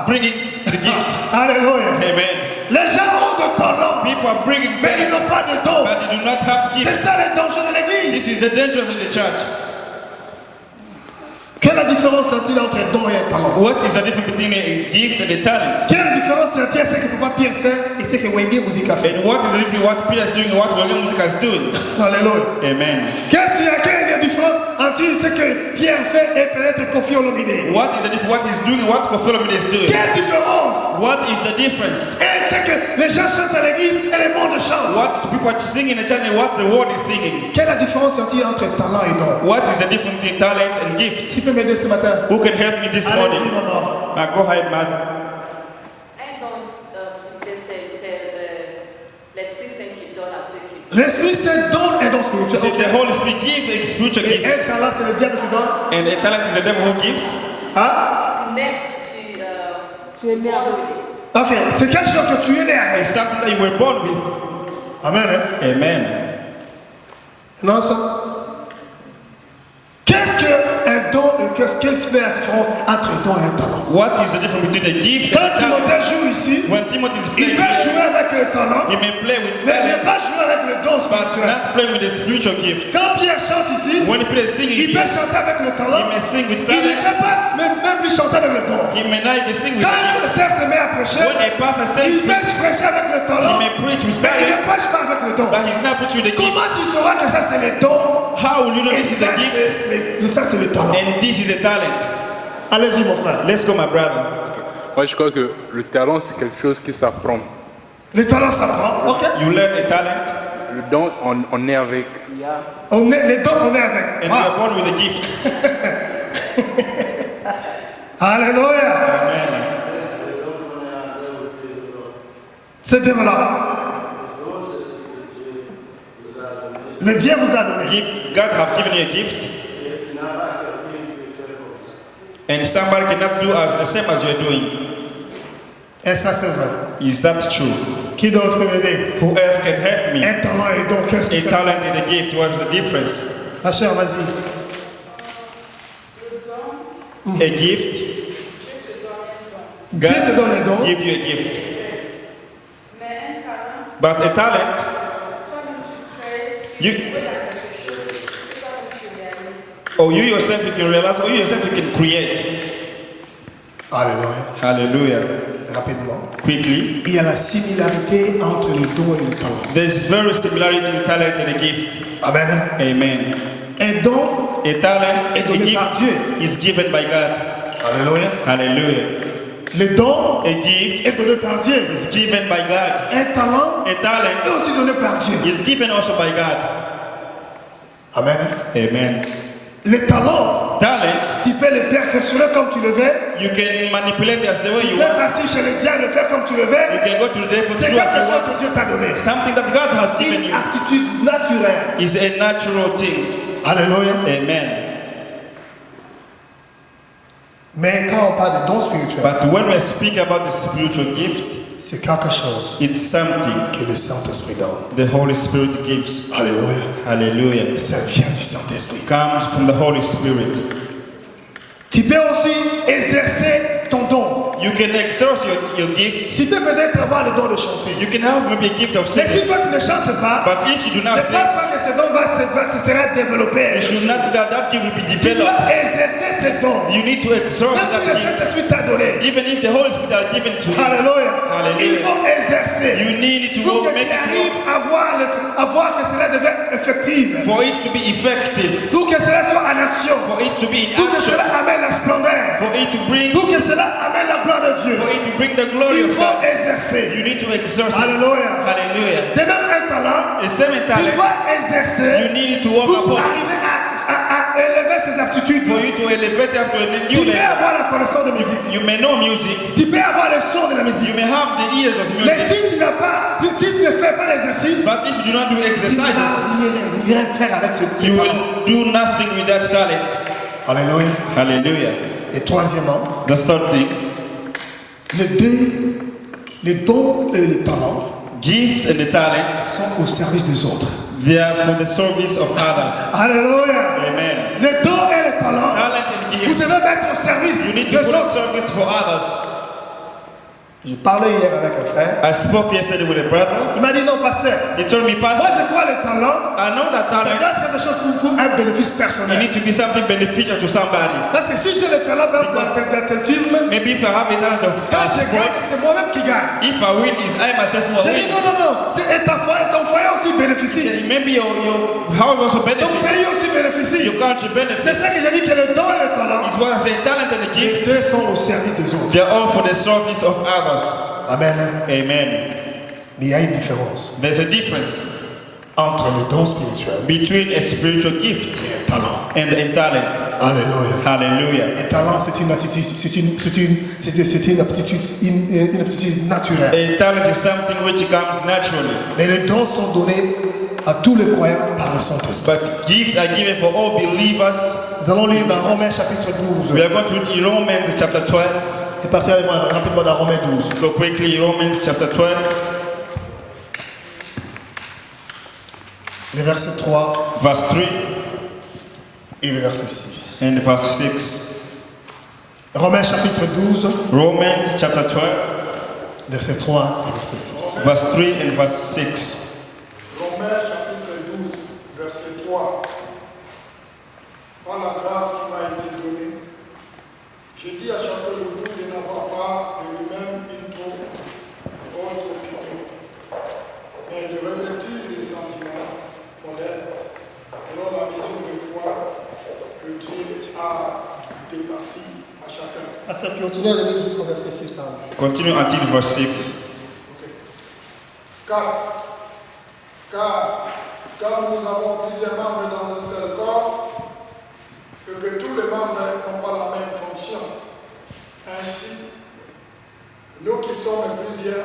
Speaker 1: bringing the gift.
Speaker 2: Alléluia.
Speaker 1: Amen.
Speaker 2: Les gens ont de talent,
Speaker 1: People are bringing
Speaker 2: mais ils
Speaker 1: talent,
Speaker 2: n'ont pas de don.
Speaker 1: but they do not have
Speaker 2: C'est
Speaker 1: gifts.
Speaker 2: ça le danger de l'église.
Speaker 1: This is the danger in the church.
Speaker 2: Quelle est la différence y a-t-il entre un don et un talent?
Speaker 1: What is the difference between a gift and a talent?
Speaker 2: Quelle est la différence y a-t-il entre ce que Papa Pierre fait et ce que Wenge Musique a fait?
Speaker 1: And what is the difference what Peter is doing and what William Music is doing?
Speaker 2: Alléluia.
Speaker 1: Amen.
Speaker 2: Quelle est la différence entre ce que Pierre fait et peut-être Kofi Olomide?
Speaker 1: What is the difference what he's doing and what Kofi Olomide is doing?
Speaker 2: Quelle différence?
Speaker 1: What is the difference?
Speaker 2: Et c'est que les gens chantent à l'église et le monde chante.
Speaker 1: What people are singing in the church and what the world is singing?
Speaker 2: Quelle est la différence y a-t-il entre talent et don?
Speaker 1: What is the difference between talent and gift?
Speaker 2: Tu peux m'aider ce matin?
Speaker 1: Who can help me this
Speaker 2: Allez-y,
Speaker 1: morning?
Speaker 2: maman.
Speaker 1: Go ahead, man.
Speaker 6: Un don spirituel, c'est l'Esprit Saint qui donne à ceux qui
Speaker 2: L'Esprit Saint donne un don
Speaker 1: You
Speaker 2: spirituel.
Speaker 1: see,
Speaker 2: Ok.
Speaker 1: the Holy Spirit gives a spiritual
Speaker 2: Et
Speaker 1: gift,
Speaker 2: un talent, c'est le diable qui donne.
Speaker 1: and a talent is the devil who gives.
Speaker 2: Hein?
Speaker 6: tu nais,
Speaker 3: Tu es né avec.
Speaker 2: Ok, c'est quelque chose que tu es né avec.
Speaker 1: It's something that you were born with.
Speaker 2: Amen. Hein?
Speaker 1: Amen.
Speaker 2: Non, ça. Qu'est-ce qu'un don et quelle fait la différence entre un don et un talent?
Speaker 1: What is the difference between a gift and
Speaker 2: Quand
Speaker 1: a talent?
Speaker 2: Timothée joue ici,
Speaker 1: When Timothy is
Speaker 2: il
Speaker 1: playing,
Speaker 2: peut jouer avec le talent,
Speaker 1: he may play with
Speaker 2: mais il ne peut
Speaker 1: talent,
Speaker 2: pas jouer avec le don
Speaker 1: but
Speaker 2: spirituel.
Speaker 1: not playing with the spiritual gift.
Speaker 2: Quand Pierre chante ici,
Speaker 1: When Peter is singing,
Speaker 2: il peut chanter avec le
Speaker 1: he
Speaker 2: talent,
Speaker 1: may sing with
Speaker 2: il ne
Speaker 1: talent.
Speaker 2: peut pas même plus chanter avec le don.
Speaker 1: He may not even sing with
Speaker 2: Quand un
Speaker 1: gift.
Speaker 2: frère se met à prêcher,
Speaker 1: When a pastor
Speaker 2: il
Speaker 1: stands,
Speaker 2: peut prêcher avec le
Speaker 1: he
Speaker 2: talent,
Speaker 1: may preach with
Speaker 2: mais il ne
Speaker 1: talent,
Speaker 2: prêche pas avec le don.
Speaker 1: but he's not preaching with the gift.
Speaker 2: Comment tu sauras que ça c'est le don
Speaker 1: How will you know
Speaker 2: et
Speaker 1: this is
Speaker 2: ça
Speaker 1: a gift
Speaker 2: c'est le talent?
Speaker 1: and this is a talent?
Speaker 2: Allez-y mon frère.
Speaker 1: Let's go, my brother.
Speaker 7: Moi, je crois que le talent, c'est quelque chose qui s'apprend.
Speaker 2: Le talent s'apprend, ok?
Speaker 1: You learn a talent,
Speaker 7: Le don, on est avec.
Speaker 2: Les dons on est avec.
Speaker 1: and you are born with a gift.
Speaker 2: Alléluia.
Speaker 1: Amen.
Speaker 2: C'est développé. Le Dieu vous a donné.
Speaker 1: God have given you a gift, and somebody cannot do as the same as you are doing.
Speaker 2: Et ça c'est vrai.
Speaker 1: Is that true?
Speaker 2: Qui d'autre peut m'aider?
Speaker 1: Who else can help me?
Speaker 2: Un talent et don, qu'est-ce que
Speaker 1: A talent and a gift, what is the difference?
Speaker 2: Ma chère, vas-y.
Speaker 1: A gift,
Speaker 2: Dieu te donne un don.
Speaker 1: God give you a gift. But a talent, you you yourself you can realize, or you yourself you can create.
Speaker 2: Alléluia.
Speaker 1: Hallelujah.
Speaker 2: Rapidement.
Speaker 1: Quickly,
Speaker 2: Il y a la similarité entre le don et le talent.
Speaker 1: there's very similarity in talent and a gift.
Speaker 2: Amen.
Speaker 1: Amen.
Speaker 2: Un don
Speaker 1: A talent,
Speaker 2: est
Speaker 1: a
Speaker 2: donné par Dieu.
Speaker 1: gift is given by God.
Speaker 2: Alléluia.
Speaker 1: Hallelujah.
Speaker 2: Le don
Speaker 1: A gift
Speaker 2: est donné par Dieu.
Speaker 1: is given by God.
Speaker 2: Un talent
Speaker 1: A
Speaker 2: est
Speaker 1: talent
Speaker 2: aussi donné par Dieu.
Speaker 1: is given also by God.
Speaker 2: Amen.
Speaker 1: Amen.
Speaker 2: Le talent,
Speaker 1: Talent,
Speaker 2: tu peux le perfectionner comme tu le veux.
Speaker 1: you can manipulate as the way
Speaker 2: Tu
Speaker 1: you
Speaker 2: peux
Speaker 1: want.
Speaker 2: partir chez le diable et le faire comme tu le
Speaker 1: You
Speaker 2: veux.
Speaker 1: can go to the devil to
Speaker 2: C'est
Speaker 1: do
Speaker 2: quelque
Speaker 1: as you
Speaker 2: chose
Speaker 1: want.
Speaker 2: que Dieu t'a donné.
Speaker 1: Something that God has given
Speaker 2: Une
Speaker 1: you
Speaker 2: aptitude naturelle.
Speaker 1: is a natural thing.
Speaker 2: Alléluia.
Speaker 1: Amen.
Speaker 2: Mais quand on parle de don spirituel,
Speaker 1: But when we speak about the spiritual gift,
Speaker 2: c'est quelque chose
Speaker 1: it's something
Speaker 2: que le Saint-Esprit donne.
Speaker 1: the Holy Spirit gives.
Speaker 2: Alléluia.
Speaker 1: Hallelujah.
Speaker 2: Ça vient du Saint-Esprit.
Speaker 1: Comes from the Holy Spirit.
Speaker 2: Tu peux aussi exercer ton don.
Speaker 1: You can exercise your gift.
Speaker 2: Tu peux peut-être avoir le don de chanter.
Speaker 1: You can have maybe a gift of
Speaker 2: Mais si
Speaker 1: singing.
Speaker 2: toi tu ne chantes pas,
Speaker 1: But if you do
Speaker 2: ne
Speaker 1: not
Speaker 2: pense
Speaker 1: sing,
Speaker 2: pas que ce don se sera développé.
Speaker 1: you should not that gift will be
Speaker 2: Tu
Speaker 1: developed.
Speaker 2: dois exercer ce don.
Speaker 1: You need to exercise
Speaker 2: Même si le
Speaker 1: that gift.
Speaker 2: Saint-Esprit t'a donné.
Speaker 1: Even if the Holy Spirit are given to you,
Speaker 2: Alléluia.
Speaker 1: Alléluia.
Speaker 2: Il faut exercer.
Speaker 1: you need to
Speaker 2: Pour que
Speaker 1: make
Speaker 2: tu
Speaker 1: it
Speaker 2: arrives à voir que cela devient effectif.
Speaker 1: work. For it to be effective,
Speaker 2: Pour que cela soit en action.
Speaker 1: for it to be in
Speaker 2: Pour que
Speaker 1: action,
Speaker 2: cela amène la splendeur.
Speaker 1: for it to bring,
Speaker 2: Pour que cela amène la gloire de Dieu.
Speaker 1: for it to bring the glory
Speaker 2: Il
Speaker 1: of
Speaker 2: faut
Speaker 1: God.
Speaker 2: exercer.
Speaker 1: You need to exercise.
Speaker 2: Alléluia.
Speaker 1: Hallelujah.
Speaker 2: De même un talent,
Speaker 1: The same
Speaker 2: tu
Speaker 1: talent,
Speaker 2: dois exercer
Speaker 1: you need to work
Speaker 2: pour
Speaker 1: upon
Speaker 2: arriver à élever ses aptitudes.
Speaker 1: for you to elevate up to a
Speaker 2: Tu
Speaker 1: new
Speaker 2: peux
Speaker 1: level.
Speaker 2: avoir la connaissance de musique.
Speaker 1: You may know music,
Speaker 2: Tu peux avoir le son de la musique.
Speaker 1: you may have the ears of
Speaker 2: Mais
Speaker 1: music,
Speaker 2: si tu n'as pas, si tu ne fais pas l'exercice,
Speaker 1: but if you do not do
Speaker 2: tu ne
Speaker 1: exercises,
Speaker 2: vas rien faire avec ce
Speaker 1: you
Speaker 2: talent.
Speaker 1: will do nothing with that talent.
Speaker 2: Alléluia.
Speaker 1: Hallelujah.
Speaker 2: Et troisièmement,
Speaker 1: The third thing,
Speaker 2: les dons et les talents
Speaker 1: gift and the talent,
Speaker 2: sont au service des autres.
Speaker 1: they are for the service of others.
Speaker 2: Alléluia.
Speaker 1: Amen.
Speaker 2: Les dons et les talents,
Speaker 1: Talent and
Speaker 2: vous
Speaker 1: gift,
Speaker 2: devez mettre au service
Speaker 1: you need
Speaker 2: des
Speaker 1: to put in
Speaker 2: autres.
Speaker 1: service for others.
Speaker 2: Je parlais hier avec un frère.
Speaker 1: I spoke yesterday with a brother.
Speaker 2: Il m'a dit non, pasteur.
Speaker 1: He told me,
Speaker 2: Moi,
Speaker 1: Pastor,
Speaker 2: je crois le talent,
Speaker 1: I know that
Speaker 2: ça
Speaker 1: talent,
Speaker 2: doit être quelque chose pour un bénéfice
Speaker 1: you
Speaker 2: personnel.
Speaker 1: need to be something beneficial to somebody.
Speaker 2: Parce que si j'ai le talent d'athlétisme,
Speaker 1: Maybe if I have a talent of
Speaker 2: quand je gagne,
Speaker 1: sport,
Speaker 2: c'est moi-même qui gagne.
Speaker 1: if I win, is I myself who
Speaker 2: J'ai
Speaker 1: will
Speaker 2: dit
Speaker 1: win.
Speaker 2: non. Et ton foyer aussi bénéficie.
Speaker 1: Maybe your house also
Speaker 2: Ton
Speaker 1: benefit.
Speaker 2: pays aussi bénéficie.
Speaker 1: Your country
Speaker 2: C'est
Speaker 1: benefits.
Speaker 2: ça que j'ai dit que le don et le talent,
Speaker 1: Is what I say. Talent and the gift,
Speaker 2: les deux sont au service des autres.
Speaker 1: they are all for the service of others.
Speaker 2: Amen.
Speaker 1: Amen.
Speaker 2: Mais il y a une différence
Speaker 1: There's a difference
Speaker 2: entre le don spirituel
Speaker 1: between a spiritual gift
Speaker 2: et un talent.
Speaker 1: and a talent.
Speaker 2: Alléluia.
Speaker 1: Hallelujah.
Speaker 2: Un talent, c'est une attitude, une aptitude naturelle.
Speaker 1: A talent is something which comes naturally,
Speaker 2: Mais les dons sont donnés à tous les croyants par le Saint-Esprit.
Speaker 1: but gifts are given for all believers.
Speaker 2: Nous allons lire dans Romains chapitre 12.
Speaker 1: We are going to read in Romans chapter 12.
Speaker 2: Et partir avec moi rapidement dans Romains 12.
Speaker 1: Go quickly, Romans chapter 12,
Speaker 2: Les versets 3
Speaker 1: verse 3
Speaker 2: et le verset 6.
Speaker 1: and verse 6.
Speaker 2: Romains chapitre 12,
Speaker 1: Romans chapter 12,
Speaker 2: verset 3 et verset 6.
Speaker 1: verse 3 and verse 6.
Speaker 4: Romains chapitre 12, verset 3. Par la grâce qui m'a été donnée, je dis à chacun de vous de n'avoir pas de lui-même une trop haute opinion, mais de revêtir des sentiments modestes, selon la mesure de foi que Dieu a départie à chacun.
Speaker 2: Pasteur, continue à lire jusqu'au verset 6, pardon.
Speaker 1: Continue until verse 6.
Speaker 4: Car nous avons plusieurs membres dans un seul corps, que tous les membres n'ont pas la même fonction. Ainsi, nous qui sommes plusieurs,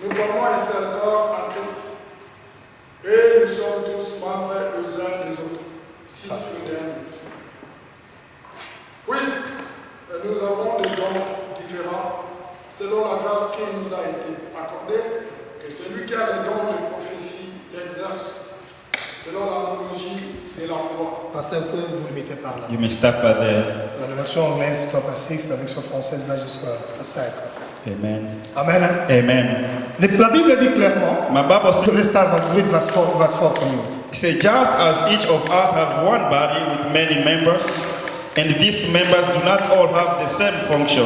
Speaker 4: nous formons un seul corps en Christ. Et nous sommes tous membres les uns des autres. 6 le dernier. Puisque nous avons des dons différents, selon la grâce qui nous a été accordée, que celui qui a les dons de prophétie l'exerce selon l'analogie de la foi.
Speaker 2: Pasteur, vous le mettez par là.
Speaker 1: You may start by there.
Speaker 2: La version anglaise stop à 6, la version française va jusqu'à 5.
Speaker 1: Amen.
Speaker 2: Amen.
Speaker 1: Amen.
Speaker 2: La Bible dit clairement,
Speaker 1: My Bible says,
Speaker 2: let's start with verse 4 for you.
Speaker 1: it says, just as each of us have one body with many members, and these members do not all have the same function.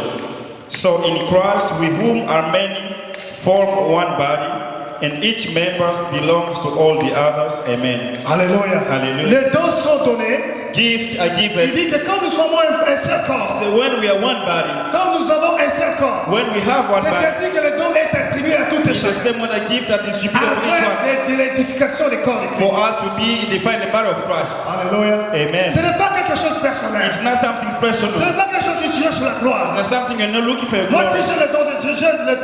Speaker 1: So in Christ, we whom are many form one body, and each member belongs to all the others. Amen.
Speaker 2: Alléluia.
Speaker 1: Alléluia.
Speaker 2: Les dons sont donnés.
Speaker 1: Gifts are
Speaker 2: Il
Speaker 1: given.
Speaker 2: dit que quand nous formons un seul corps,
Speaker 1: So when we are one body,
Speaker 2: quand nous avons un seul corps,
Speaker 1: when we have one
Speaker 2: c'est
Speaker 1: body,
Speaker 2: ainsi que le don est attribué à tout et
Speaker 1: it's the
Speaker 2: chacun.
Speaker 1: same one that gift are distributed to each one
Speaker 2: Afin de l'édification des corps de
Speaker 1: for
Speaker 2: Christ.
Speaker 1: us to be defined the body of Christ.
Speaker 2: Alléluia.
Speaker 1: Amen.
Speaker 2: Ce n'est pas quelque chose de personnel.
Speaker 1: It's not something
Speaker 2: Ce
Speaker 1: personal.
Speaker 2: n'est pas quelque chose que tu cherches la
Speaker 1: It's
Speaker 2: gloire.
Speaker 1: not something you're not looking for your
Speaker 2: Moi,
Speaker 1: glory.
Speaker 2: si j'ai le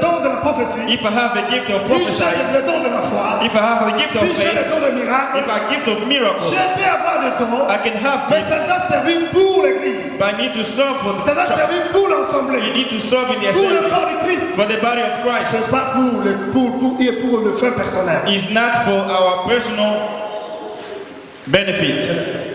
Speaker 2: don de la prophétie,
Speaker 1: If I have the gift of
Speaker 2: si j'ai
Speaker 1: prophesying,
Speaker 2: le don de la foi,
Speaker 1: if I have the gift of
Speaker 2: si j'ai le
Speaker 1: faith,
Speaker 2: don de miracle,
Speaker 1: if I have gift of miracle,
Speaker 2: je peux avoir des dons,
Speaker 1: I can have
Speaker 2: mais
Speaker 1: gifts,
Speaker 2: ça doit servir pour l'église.
Speaker 1: but I need to serve for
Speaker 2: Ça doit
Speaker 1: the church.
Speaker 2: servir pour
Speaker 1: You
Speaker 2: l'assemblée,
Speaker 1: need to serve in the
Speaker 2: pour le
Speaker 1: assembly,
Speaker 2: corps de Christ.
Speaker 1: for the body of Christ.
Speaker 2: Ce n'est pas pour le fait personnel.
Speaker 1: It's not for our personal benefit.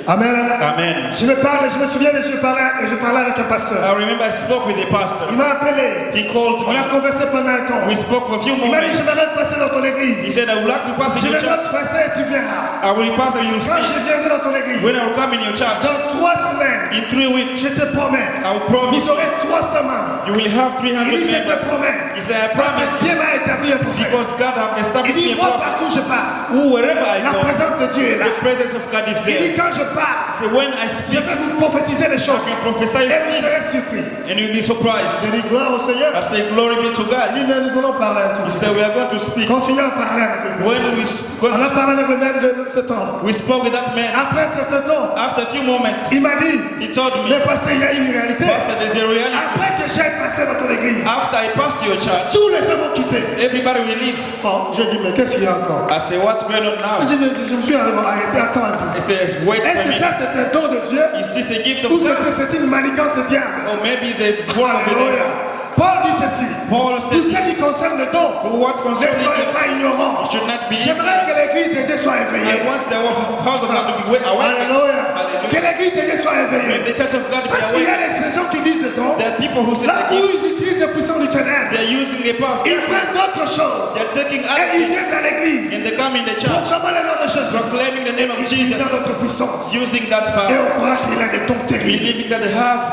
Speaker 2: Amen.
Speaker 1: Amen.
Speaker 2: Je me souviens que je parlais avec un pasteur.
Speaker 1: I remember I spoke with a pastor.
Speaker 2: Il m'a appelé.
Speaker 1: He called
Speaker 2: On a
Speaker 1: me.
Speaker 2: conversé pendant un temps.
Speaker 1: We spoke for a few
Speaker 2: Il m'a dit,
Speaker 1: moments.
Speaker 2: j'aimerais passer dans ton
Speaker 1: He
Speaker 2: église.
Speaker 1: said, I would like to pass in
Speaker 2: Je
Speaker 1: your
Speaker 2: vais
Speaker 1: church.
Speaker 2: passer et tu verras.
Speaker 1: I will pass and you'll
Speaker 2: Quand
Speaker 1: see.
Speaker 2: je viendrai dans ton église,
Speaker 1: When I will come in your church,
Speaker 2: dans 3 semaines,
Speaker 1: in 3 weeks,
Speaker 2: je te promets,
Speaker 1: I will promise
Speaker 2: vous aurez 300 membres.
Speaker 1: you You will have 300
Speaker 2: Il dit, je te
Speaker 1: members.
Speaker 2: promets.
Speaker 1: He said, I
Speaker 2: Parce
Speaker 1: promise
Speaker 2: que Dieu m'a établi un prophète.
Speaker 1: because God have
Speaker 2: Il
Speaker 1: established
Speaker 2: dit,
Speaker 1: me a
Speaker 2: moi,
Speaker 1: prophet.
Speaker 2: partout où je passe,
Speaker 1: Wherever I
Speaker 2: la
Speaker 1: go,
Speaker 2: présence de Dieu est là.
Speaker 1: the presence of God is
Speaker 2: Il dit,
Speaker 1: there.
Speaker 2: quand je parle,
Speaker 1: So when I
Speaker 2: je
Speaker 1: speak,
Speaker 2: vais vous prophétiser les
Speaker 1: I
Speaker 2: choses.
Speaker 1: can prophesy
Speaker 2: Et vous
Speaker 1: things
Speaker 2: serez surpris.
Speaker 1: and you'll be surprised.
Speaker 2: Je dis, gloire au Seigneur.
Speaker 1: I say, glory be to
Speaker 2: Il
Speaker 1: God.
Speaker 2: dit, mais nous allons parler un tout
Speaker 1: He
Speaker 2: petit
Speaker 1: said,
Speaker 2: peu.
Speaker 1: we are going to speak.
Speaker 2: Continuons à parler avec le
Speaker 1: When
Speaker 2: maître.
Speaker 1: we
Speaker 2: On a parlé avec le maître de cet homme.
Speaker 1: we spoke with that man,
Speaker 2: Après un certain temps,
Speaker 1: after a few moments,
Speaker 2: il m'a dit,
Speaker 1: he told me,
Speaker 2: mais parce qu'il y a une réalité.
Speaker 1: Pastor, there's a reality.
Speaker 2: Après que j'ai passé dans ton église,
Speaker 1: After I passed your church,
Speaker 2: tous les gens vont quitter.
Speaker 1: everybody will leave.
Speaker 2: Bon, j'ai dit, mais qu'est-ce qu'il y a encore?
Speaker 1: I said, what's going on now?
Speaker 2: Je me suis arrêté, attends un peu.
Speaker 1: He said, wait
Speaker 2: Est-ce
Speaker 1: for
Speaker 2: que
Speaker 1: me.
Speaker 2: ça c'est un don de Dieu
Speaker 1: Is this a gift of
Speaker 2: ou
Speaker 1: God?
Speaker 2: c'est une manigance de diable?
Speaker 1: Or maybe it's a word of the devil.
Speaker 2: Alléluia. Paul dit ceci.
Speaker 1: Paul
Speaker 2: Tout
Speaker 1: said
Speaker 2: ce qui
Speaker 1: this.
Speaker 2: concerne le don,
Speaker 1: For what
Speaker 2: ne
Speaker 1: concerns
Speaker 2: soyez
Speaker 1: it,
Speaker 2: pas ignorants.
Speaker 1: should not be.
Speaker 2: J'aimerais que l'église de Dieu soit
Speaker 1: I
Speaker 2: éveillée.
Speaker 1: want the house of God to be awake.
Speaker 2: Alléluia. Que
Speaker 1: Hallelujah.
Speaker 2: l'église de Dieu soit
Speaker 1: Let
Speaker 2: éveillée.
Speaker 1: the church of God be
Speaker 2: Parce qu'il y a
Speaker 1: awake.
Speaker 2: des gens qui disent de don,
Speaker 1: There are people who say
Speaker 2: là
Speaker 1: the
Speaker 2: où
Speaker 1: gift,
Speaker 2: ils utilisent des puissants du ténèbre,
Speaker 1: they are using the power of
Speaker 2: ils prennent
Speaker 1: darkness.
Speaker 2: d'autres choses
Speaker 1: They are taking
Speaker 2: et
Speaker 1: other
Speaker 2: ils
Speaker 1: things
Speaker 2: viennent à l'église.
Speaker 1: and they come in the church,
Speaker 2: Proclamant le nom de Jésus.
Speaker 1: proclaiming the name of
Speaker 2: Utilisant
Speaker 1: Jesus,
Speaker 2: notre puissance.
Speaker 1: using that
Speaker 2: Et
Speaker 1: power,
Speaker 2: on croit qu'il a des dons terribles.
Speaker 1: believing that they have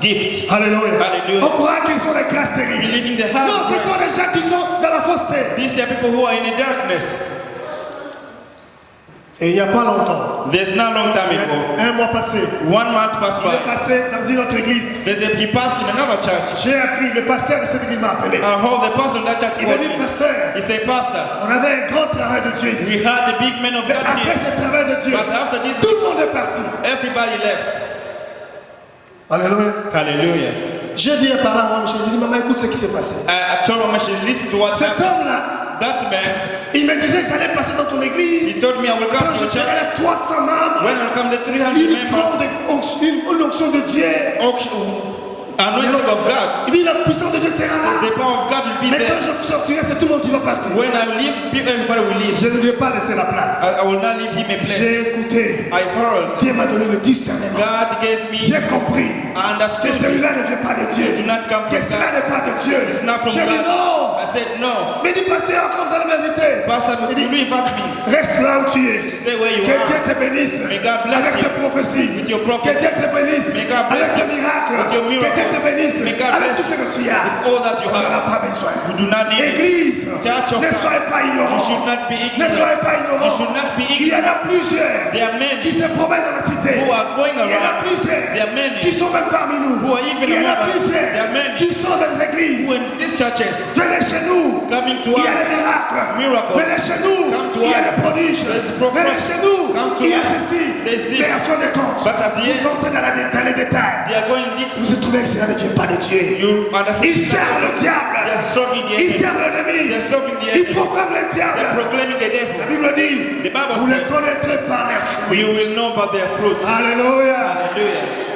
Speaker 1: gift,
Speaker 2: Alléluia.
Speaker 1: Hallelujah.
Speaker 2: On croit qu'ils ont des grâces terribles.
Speaker 1: believing they have
Speaker 2: Non, ce sont
Speaker 1: grace.
Speaker 2: des gens qui sont dans la fausseté.
Speaker 1: These are people who are in the darkness.
Speaker 2: Et il n'y a pas longtemps,
Speaker 1: There's not a long time
Speaker 2: il y
Speaker 1: ago,
Speaker 2: a un mois passé,
Speaker 1: 1 month passed
Speaker 2: il est
Speaker 1: by.
Speaker 2: passé dans une autre église.
Speaker 1: He passed in another church.
Speaker 2: J'ai appris, le pasteur de cette église m'a appelé.
Speaker 1: I heard the pastor of that church
Speaker 2: Il m'a
Speaker 1: called
Speaker 2: dit,
Speaker 1: me.
Speaker 2: pasteur,
Speaker 1: He said, Pastor,
Speaker 2: on avait un grand travail de Dieu ici.
Speaker 1: we had the big men of
Speaker 2: Mais
Speaker 1: God
Speaker 2: après
Speaker 1: here,
Speaker 2: ce travail de Dieu,
Speaker 1: but after this,
Speaker 2: tout le monde est parti.
Speaker 1: everybody left.
Speaker 2: Alléluia.
Speaker 1: Hallelujah.
Speaker 2: J'ai dit à parler à moi, Michel, j'ai dit, maman, écoute ce qui s'est passé.
Speaker 1: I told him I should listen to what
Speaker 2: Cet
Speaker 1: happened.
Speaker 2: homme-là,
Speaker 1: That man,
Speaker 2: il me disait, j'allais passer dans ton église.
Speaker 1: he told me I will come
Speaker 2: Quand
Speaker 1: to
Speaker 2: je
Speaker 1: the
Speaker 2: serai
Speaker 1: church.
Speaker 2: là 300 membres,
Speaker 1: When I come, the 300
Speaker 2: il
Speaker 1: members,
Speaker 2: prend une onction de Dieu.
Speaker 1: anointing of God,
Speaker 2: Il dit, la puissance de Dieu sera là.
Speaker 1: the power of God will be
Speaker 2: Mais quand
Speaker 1: there.
Speaker 2: je sortirai, c'est tout le monde qui va partir.
Speaker 1: When I leave, everybody will leave.
Speaker 2: Je ne lui ai pas laissé la place.
Speaker 1: I will not leave him a place.
Speaker 2: J'ai écouté.
Speaker 1: I heard.
Speaker 2: Dieu m'a donné le discernement.
Speaker 1: God gave me.
Speaker 2: J'ai compris
Speaker 1: I
Speaker 2: que
Speaker 1: understood.
Speaker 2: celui-là ne vient pas de Dieu.
Speaker 1: Do not come
Speaker 2: Que
Speaker 1: from
Speaker 2: cela
Speaker 1: God.
Speaker 2: n'est pas de Dieu.
Speaker 1: It's not from
Speaker 2: J'ai dit
Speaker 1: God.
Speaker 2: non.
Speaker 1: I said no.
Speaker 2: Mais dit, pasteur, quand vous allez m'inviter,
Speaker 1: Pastor,
Speaker 2: il dit,
Speaker 1: you invite me.
Speaker 2: reste là où tu es.
Speaker 1: Stay where you
Speaker 2: Que
Speaker 1: are.
Speaker 2: Dieu te bénisse
Speaker 1: May God bless
Speaker 2: avec
Speaker 1: you
Speaker 2: tes prophéties.
Speaker 1: with your
Speaker 2: Que
Speaker 1: prophecy.
Speaker 2: Dieu te bénisse
Speaker 1: May God bless
Speaker 2: avec tes
Speaker 1: you
Speaker 2: miracles.
Speaker 1: with your
Speaker 2: Que Dieu te
Speaker 1: miracles.
Speaker 2: bénisse
Speaker 1: May God
Speaker 2: avec
Speaker 1: bless
Speaker 2: tout ce que tu as.
Speaker 1: with all that you
Speaker 2: On n'en a
Speaker 1: have.
Speaker 2: pas besoin.
Speaker 1: We do not need it.
Speaker 2: Église,
Speaker 1: Church of
Speaker 2: ne
Speaker 1: God.
Speaker 2: soyez pas
Speaker 1: You
Speaker 2: ignorants.
Speaker 1: should not be
Speaker 2: Ne
Speaker 1: ignorant.
Speaker 2: soyez pas
Speaker 1: You
Speaker 2: ignorants.
Speaker 1: should not be
Speaker 2: Il y en
Speaker 1: ignorant.
Speaker 2: a plusieurs
Speaker 1: There are many
Speaker 2: qui se promènent dans la cité.
Speaker 1: who are going
Speaker 2: Il y en a
Speaker 1: around.
Speaker 2: plusieurs
Speaker 1: There are many
Speaker 2: qui sont même parmi nous.
Speaker 1: who are even
Speaker 2: Il y en a
Speaker 1: among us. There are
Speaker 2: plusieurs
Speaker 1: many
Speaker 2: qui sont dans les églises.
Speaker 1: who in these churches
Speaker 2: Venez chez nous.
Speaker 1: coming to
Speaker 2: Il y a
Speaker 1: us.
Speaker 2: des miracles.
Speaker 1: Miracles.
Speaker 2: Venez chez nous.
Speaker 1: Come to
Speaker 2: Il y a
Speaker 1: us.
Speaker 2: des prodiges.
Speaker 1: There's
Speaker 2: Venez
Speaker 1: progress.
Speaker 2: chez nous.
Speaker 1: Come to
Speaker 2: Il y a
Speaker 1: us.
Speaker 2: ceci.
Speaker 1: There's this.
Speaker 2: Mais à fin de compte,
Speaker 1: But at the
Speaker 2: vous
Speaker 1: end,
Speaker 2: entrez dans les détails.
Speaker 1: they are going deep.
Speaker 2: Vous trouvez que cela ne vient pas de Dieu.
Speaker 1: You understand?
Speaker 2: Ils servent le diable.
Speaker 1: They are serving the
Speaker 2: Ils
Speaker 1: enemy.
Speaker 2: servent l'ennemi.
Speaker 1: They are serving the
Speaker 2: Ils
Speaker 1: enemy.
Speaker 2: proclament le
Speaker 1: They are
Speaker 2: diable.
Speaker 1: proclaiming the
Speaker 2: La
Speaker 1: devil.
Speaker 2: Bible dit,
Speaker 1: The Bible
Speaker 2: vous les
Speaker 1: said,
Speaker 2: connaîtrez par leurs fruits.
Speaker 1: you will know by their fruit.
Speaker 2: Alléluia.
Speaker 1: Hallelujah.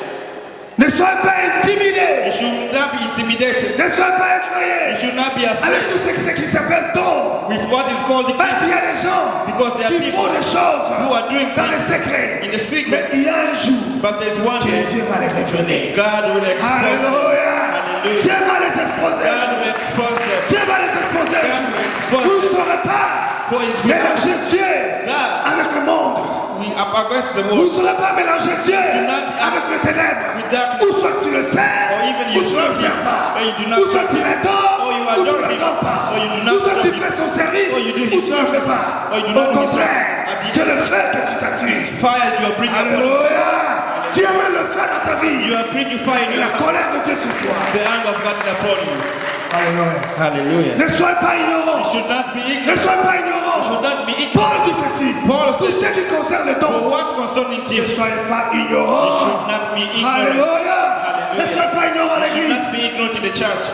Speaker 2: Ne soyez pas intimidés.
Speaker 1: You should not be intimidated.
Speaker 2: Ne soyez pas
Speaker 1: You
Speaker 2: effrayés
Speaker 1: should not be
Speaker 2: avec
Speaker 1: afraid
Speaker 2: tout ce qui s'appelle don.
Speaker 1: with what is called the
Speaker 2: Parce
Speaker 1: gift.
Speaker 2: qu'il y a des gens
Speaker 1: Because there are
Speaker 2: qui font
Speaker 1: people
Speaker 2: des choses
Speaker 1: who are doing
Speaker 2: dans le
Speaker 1: things
Speaker 2: secret.
Speaker 1: in the
Speaker 2: Mais
Speaker 1: secret.
Speaker 2: il y a un jour
Speaker 1: But there's one
Speaker 2: que
Speaker 1: day
Speaker 2: Dieu va les révéler.
Speaker 1: God will expose them.
Speaker 2: Alléluia.
Speaker 1: Hallelujah.
Speaker 2: Dieu va les exposer.
Speaker 1: God will expose them.
Speaker 2: Dieu va les exposer.
Speaker 1: God will expose
Speaker 2: Vous ne
Speaker 1: them.
Speaker 2: saurez pas
Speaker 1: For his
Speaker 2: mélanger Dieu
Speaker 1: God.
Speaker 2: avec le monde.
Speaker 1: We are against the
Speaker 2: Vous
Speaker 1: world.
Speaker 2: ne saurez pas mélanger Dieu
Speaker 1: not
Speaker 2: avec le ténèbre.
Speaker 1: with darkness.
Speaker 2: Ou soit tu le sais,
Speaker 1: Or even
Speaker 2: ou
Speaker 1: you
Speaker 2: soit
Speaker 1: serve
Speaker 2: tu ne
Speaker 1: him,
Speaker 2: sais pas.
Speaker 1: or you do not
Speaker 2: Ou soit
Speaker 1: serve
Speaker 2: tu
Speaker 1: him,
Speaker 2: l'adores,
Speaker 1: or you
Speaker 2: ou tu ne
Speaker 1: adore him,
Speaker 2: l'adores pas.
Speaker 1: or you do not
Speaker 2: Ou soit tu
Speaker 1: love
Speaker 2: fais son service,
Speaker 1: or you do
Speaker 2: ou
Speaker 1: his
Speaker 2: tu ne le fais
Speaker 1: service,
Speaker 2: pas.
Speaker 1: or you do
Speaker 2: Au
Speaker 1: not do his
Speaker 2: contraire,
Speaker 1: service. At the
Speaker 2: c'est le
Speaker 1: end,
Speaker 2: fait que tu t'actuises.
Speaker 1: His fire you are bringing upon us.
Speaker 2: Alléluia. Dieu amène le feu dans ta vie.
Speaker 1: You are bringing fire in
Speaker 2: Et
Speaker 1: your
Speaker 2: la
Speaker 1: heart.
Speaker 2: colère de Dieu sur toi.
Speaker 1: The anger of God is upon you.
Speaker 2: Alléluia.
Speaker 1: Hallelujah.
Speaker 2: Ne sois pas ignorant.
Speaker 1: You should not be
Speaker 2: Ne
Speaker 1: ignorant.
Speaker 2: sois pas ignorant.
Speaker 1: You should not be ignorant.
Speaker 2: Paul dit ceci.
Speaker 1: Paul
Speaker 2: Tout
Speaker 1: says
Speaker 2: ce qui concerne le
Speaker 1: For
Speaker 2: don.
Speaker 1: what concerning
Speaker 2: Ne
Speaker 1: gifts, you
Speaker 2: soyez pas ignorant.
Speaker 1: should not be ignorant.
Speaker 2: Alléluia. Ne soyez pas ignorant à
Speaker 1: You should not
Speaker 2: l'église.
Speaker 1: be ignorant in the church.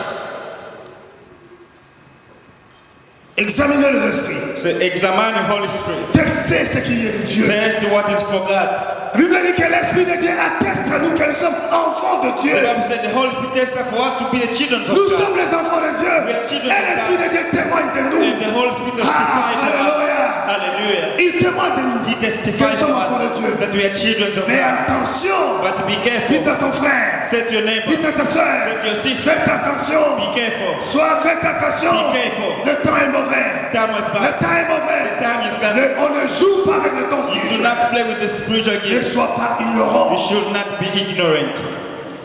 Speaker 2: Examinez les esprits.
Speaker 1: So examine the Holy Spirit.
Speaker 2: Testez ce qui est de Dieu.
Speaker 1: Test what is for God.
Speaker 2: La Bible dit que l'Esprit de Dieu atteste à nous que nous sommes enfants de Dieu.
Speaker 1: The Bible said the Holy Spirit tests for us to be the children of
Speaker 2: Nous
Speaker 1: God.
Speaker 2: sommes les enfants de Dieu.
Speaker 1: We are children
Speaker 2: Et
Speaker 1: of
Speaker 2: l'Esprit
Speaker 1: God.
Speaker 2: de Dieu témoigne de nous.
Speaker 1: And the Holy Spirit testifies for us.
Speaker 2: Hallelujah.
Speaker 1: Hallelujah.
Speaker 2: Il témoigne de nous
Speaker 1: He
Speaker 2: que
Speaker 1: testifies
Speaker 2: nous sommes
Speaker 1: for
Speaker 2: enfants de
Speaker 1: us
Speaker 2: Dieu.
Speaker 1: that we are children of
Speaker 2: Mais
Speaker 1: God.
Speaker 2: attention,
Speaker 1: But be
Speaker 2: dites
Speaker 1: careful.
Speaker 2: à ton frère,
Speaker 1: Say to your neighbor.
Speaker 2: dites à ta soeur,
Speaker 1: Say to your sister.
Speaker 2: faites attention.
Speaker 1: Be careful.
Speaker 2: Faites attention.
Speaker 1: Be careful.
Speaker 2: Le temps est mauvais.
Speaker 1: Time is
Speaker 2: Le
Speaker 1: bad.
Speaker 2: temps est mauvais.
Speaker 1: The time is coming.
Speaker 2: On ne joue pas avec le don
Speaker 1: You do
Speaker 2: spirituel.
Speaker 1: not play with the spiritual
Speaker 2: Ne
Speaker 1: gifts.
Speaker 2: sois pas
Speaker 1: You
Speaker 2: ignorant.
Speaker 1: should not be ignorant.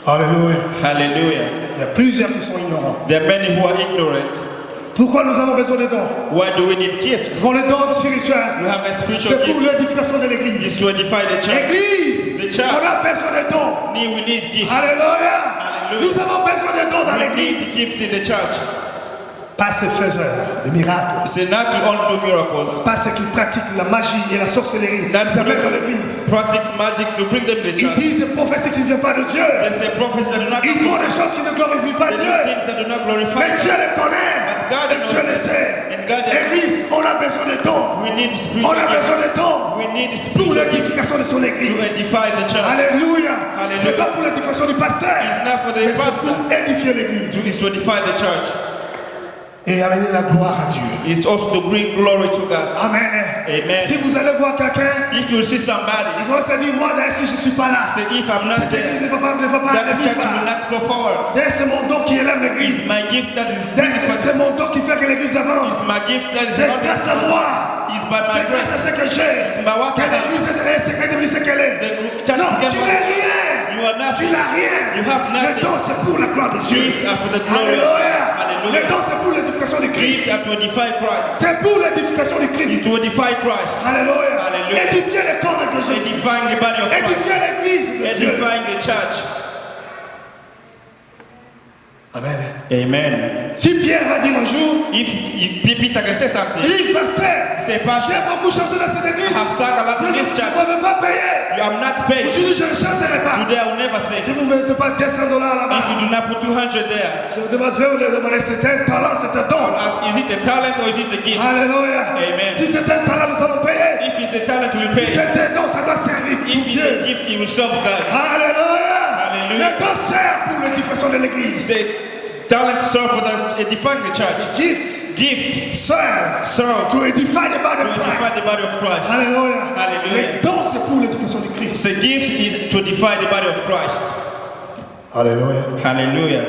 Speaker 2: Alléluia.
Speaker 1: Hallelujah.
Speaker 2: Il y a plusieurs qui sont ignorants.
Speaker 1: There are many who are ignorant.
Speaker 2: Pourquoi nous avons besoin des dons?
Speaker 1: Why do we need gifts?
Speaker 2: Nous avons les dons spirituels.
Speaker 1: We have a spiritual
Speaker 2: C'est pour
Speaker 1: gift.
Speaker 2: l'édification de
Speaker 1: It's
Speaker 2: l'église.
Speaker 1: to edify the church.
Speaker 2: L'église,
Speaker 1: The church.
Speaker 2: on a besoin des dons.
Speaker 1: We need gifts.
Speaker 2: Alléluia.
Speaker 1: Hallelujah.
Speaker 2: Nous avons besoin des dons dans
Speaker 1: We need
Speaker 2: l'église.
Speaker 1: gifts in the church.
Speaker 2: Pas ces faiseurs de miracles.
Speaker 1: It's not to only do miracles.
Speaker 2: Pas ceux qui pratiquent la magie et la sorcellerie. Ils s'amènent dans l'église.
Speaker 1: Practice magic to bring them to the
Speaker 2: Ils
Speaker 1: church.
Speaker 2: disent des prophéties qui ne viennent pas de Dieu.
Speaker 1: They say prophets that do not
Speaker 2: Ils font des choses qui ne glorifient pas
Speaker 1: They do
Speaker 2: Dieu.
Speaker 1: things that do not glorify
Speaker 2: Mais Dieu
Speaker 1: God.
Speaker 2: les connaît.
Speaker 1: But God
Speaker 2: Et Dieu
Speaker 1: knows
Speaker 2: les
Speaker 1: them.
Speaker 2: sait.
Speaker 1: And God knows.
Speaker 2: Église, on a besoin de dons.
Speaker 1: We need
Speaker 2: On
Speaker 1: spiritual
Speaker 2: a besoin
Speaker 1: gifts.
Speaker 2: de dons
Speaker 1: We need
Speaker 2: pour
Speaker 1: spiritual gifts
Speaker 2: l'édification de son
Speaker 1: to
Speaker 2: église.
Speaker 1: edify the church.
Speaker 2: Alléluia.
Speaker 1: Hallelujah.
Speaker 2: C'est pas pour l'édification du pasteur.
Speaker 1: It's not for the
Speaker 2: Mais c'est
Speaker 1: pastor.
Speaker 2: pour édifier l'église.
Speaker 1: It's to edify the church.
Speaker 2: Et amener la gloire à Dieu.
Speaker 1: It's also to bring glory to God.
Speaker 2: Amen.
Speaker 1: Amen.
Speaker 2: Si vous allez voir quelqu'un,
Speaker 1: If you see somebody,
Speaker 2: ils vont se dire, moi, d'ailleurs, si je ne suis pas là,
Speaker 1: say, if I'm not
Speaker 2: cette église
Speaker 1: there,
Speaker 2: ne va pas
Speaker 1: that
Speaker 2: aller
Speaker 1: church
Speaker 2: nulle
Speaker 1: will
Speaker 2: part.
Speaker 1: not go forward.
Speaker 2: D'ailleurs, c'est mon don qui élève l'église.
Speaker 1: It's my gift that is
Speaker 2: D'ailleurs, c'est mon don qui fait que l'église avance.
Speaker 1: It's my gift that is
Speaker 2: C'est
Speaker 1: not
Speaker 2: grâce à moi.
Speaker 1: It's by my
Speaker 2: C'est grâce à
Speaker 1: grace.
Speaker 2: ce que j'ai.
Speaker 1: It's by what
Speaker 2: Que
Speaker 1: I have.
Speaker 2: l'église est devenue ce qu'elle est.
Speaker 1: The church
Speaker 2: Non,
Speaker 1: became
Speaker 2: tu
Speaker 1: what-
Speaker 2: n'es rien.
Speaker 1: You are
Speaker 2: Tu
Speaker 1: nothing.
Speaker 2: n'as rien.
Speaker 1: You have
Speaker 2: Les
Speaker 1: nothing.
Speaker 2: dons, c'est pour la gloire de Dieu.
Speaker 1: Gifts are for the glory of God.
Speaker 2: Alléluia.
Speaker 1: Hallelujah.
Speaker 2: Les dons, c'est pour l'édification du
Speaker 1: Gifts
Speaker 2: Christ.
Speaker 1: are to edify Christ.
Speaker 2: C'est pour l'édification du
Speaker 1: It's
Speaker 2: Christ.
Speaker 1: to edify Christ.
Speaker 2: Alléluia.
Speaker 1: Hallelujah.
Speaker 2: Édifier le corps de Jésus.
Speaker 1: Edifying the body of Christ.
Speaker 2: Édifier l'église de Dieu.
Speaker 1: Edifying the church.
Speaker 2: Amen.
Speaker 1: Amen.
Speaker 2: Si Pierre va dire un jour,
Speaker 1: If Peter can say something,
Speaker 2: il pasteur,
Speaker 1: say, Pastor,
Speaker 2: j'ai beaucoup chanté dans cette église.
Speaker 1: I have sung a lot
Speaker 2: Je
Speaker 1: in
Speaker 2: ne
Speaker 1: this church.
Speaker 2: veux pas payer.
Speaker 1: You am not paid.
Speaker 2: Aujourd'hui, je ne chanterai pas.
Speaker 1: Today I will never say.
Speaker 2: Si vous ne mettez pas $200 là-bas,
Speaker 1: If you do not put 200 there,
Speaker 2: je vous demande, je vais vous le demander, c'est un talent, c'est un don.
Speaker 1: ask, is it a talent or is it a gift?
Speaker 2: Alléluia.
Speaker 1: Amen.
Speaker 2: Si c'est un talent, nous allons payer.
Speaker 1: If it's a talent, we'll
Speaker 2: Si
Speaker 1: pay.
Speaker 2: c'est un don, ça doit servir pour
Speaker 1: If it's
Speaker 2: Dieu.
Speaker 1: a gift, it will serve God.
Speaker 2: Alléluia.
Speaker 1: Hallelujah.
Speaker 2: Le don sert pour l'édification de l'église.
Speaker 1: Say, talent serve for the, edifying the church.
Speaker 2: Gifts
Speaker 1: Gift
Speaker 2: serve to edify the body
Speaker 1: to
Speaker 2: of
Speaker 1: edify
Speaker 2: Christ.
Speaker 1: the body of Christ.
Speaker 2: Alléluia.
Speaker 1: Hallelujah.
Speaker 2: Les dons, c'est pour l'édification du Christ.
Speaker 1: The gift is to edify the body of Christ.
Speaker 2: Alléluia.
Speaker 1: Hallelujah.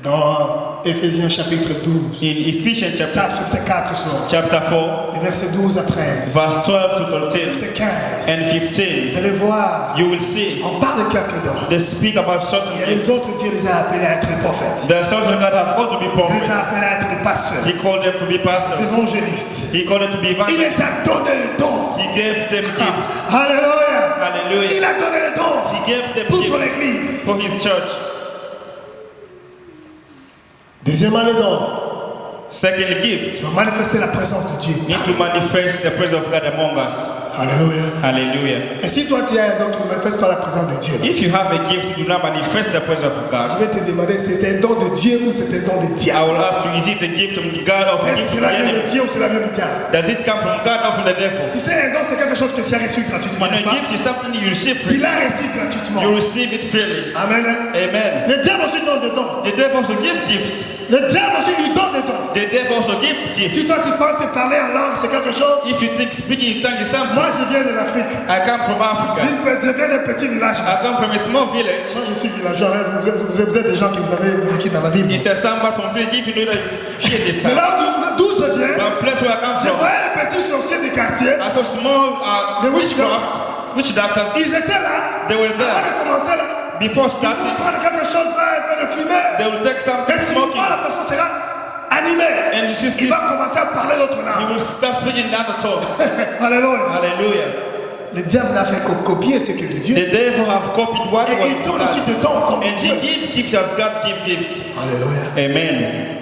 Speaker 2: Dans Éphésiens chapitre 12,
Speaker 1: In Ephesians
Speaker 2: chapitre 4,
Speaker 1: chapter 4,
Speaker 2: des versets 12 à 13,
Speaker 1: verse 12 to 13
Speaker 2: verset 15,
Speaker 1: and
Speaker 2: vous
Speaker 1: 15,
Speaker 2: allez voir,
Speaker 1: you will see
Speaker 2: on parle de quelques dons.
Speaker 1: they speak about certain
Speaker 2: Il y a
Speaker 1: things.
Speaker 2: les autres, Dieu les a appelés à être des prophètes.
Speaker 1: There are certain God have called to be
Speaker 2: Il les
Speaker 1: prophets.
Speaker 2: a appelés à être des pasteurs,
Speaker 1: He called them to be
Speaker 2: des
Speaker 1: pastors.
Speaker 2: évangélistes.
Speaker 1: He called them to be
Speaker 2: Il
Speaker 1: evangelists.
Speaker 2: les a donné les dons.
Speaker 1: He gave them gifts.
Speaker 2: Alléluia. Il
Speaker 1: Hallelujah.
Speaker 2: a donné les dons
Speaker 1: He gave them
Speaker 2: pour son
Speaker 1: gifts
Speaker 2: église.
Speaker 1: for his church.
Speaker 2: Deuxièmement, les dons
Speaker 1: Second gift,
Speaker 2: doivent manifester la présence de Dieu.
Speaker 1: need to manifest the presence of God among us.
Speaker 2: Alléluia.
Speaker 1: Hallelujah.
Speaker 2: Et si toi tu as un don qui ne manifeste pas la présence de Dieu,
Speaker 1: If you have a gift, do not manifest the presence of
Speaker 2: je
Speaker 1: God.
Speaker 2: vais te demander, c'est un don de Dieu ou c'est un don de
Speaker 1: I
Speaker 2: diable?
Speaker 1: will ask you, is it a gift from God or from
Speaker 2: Est-ce que cela vient de
Speaker 1: the
Speaker 2: Dieu ou cela vient du diable?
Speaker 1: Does it come from God or from the devil?
Speaker 2: Tu sais, un don c'est quelque chose que tu as reçu gratuitement,
Speaker 1: And
Speaker 2: n'est-ce
Speaker 1: a
Speaker 2: pas?
Speaker 1: gift is something you receive
Speaker 2: Tu
Speaker 1: freely.
Speaker 2: l'as reçu gratuitement.
Speaker 1: You receive it freely.
Speaker 2: Amen.
Speaker 1: Amen.
Speaker 2: Le diable aussi donne des dons.
Speaker 1: The devil also give gifts.
Speaker 2: Le diable aussi il donne des dons.
Speaker 1: The devil also give
Speaker 2: Si
Speaker 1: gifts.
Speaker 2: toi tu penses que parler en langue c'est quelque chose,
Speaker 1: If you think speaking in tongues is something,
Speaker 2: moi je viens de l'Afrique.
Speaker 1: I come from Africa.
Speaker 2: Je viens d'un petit village.
Speaker 1: I come from a small village.
Speaker 2: Moi je suis villageois, hein. Vous êtes des gens qui vous avez vécu dans la ville.
Speaker 1: He said somebody from village, if you know that here the
Speaker 2: Mais
Speaker 1: town.
Speaker 2: là d'où je viens,
Speaker 1: The place where I come
Speaker 2: je
Speaker 1: from.
Speaker 2: voyais les petits sorciers du quartier.
Speaker 1: As a small
Speaker 2: The
Speaker 1: witch doctors,
Speaker 2: Ils étaient là.
Speaker 1: they were
Speaker 2: Avant
Speaker 1: there.
Speaker 2: de commencer là.
Speaker 1: Before
Speaker 2: Ils vont
Speaker 1: starting,
Speaker 2: prendre quelque chose là, un peu de fumée.
Speaker 1: they will take something
Speaker 2: Et si
Speaker 1: smoking
Speaker 2: la personne sera animée,
Speaker 1: and just
Speaker 2: il va commencer à parler d'autres
Speaker 1: he
Speaker 2: langues.
Speaker 1: will start speaking in other tongue.
Speaker 2: Alléluia.
Speaker 1: Hallelujah.
Speaker 2: Le diable n'a fait que copier ce que de Dieu.
Speaker 1: The devil have copied what
Speaker 2: Et
Speaker 1: was
Speaker 2: il
Speaker 1: from
Speaker 2: donne aussi
Speaker 1: God.
Speaker 2: des dons comme
Speaker 1: And
Speaker 2: Dieu.
Speaker 1: he gives gifts as God give gifts.
Speaker 2: Alléluia.
Speaker 1: Amen.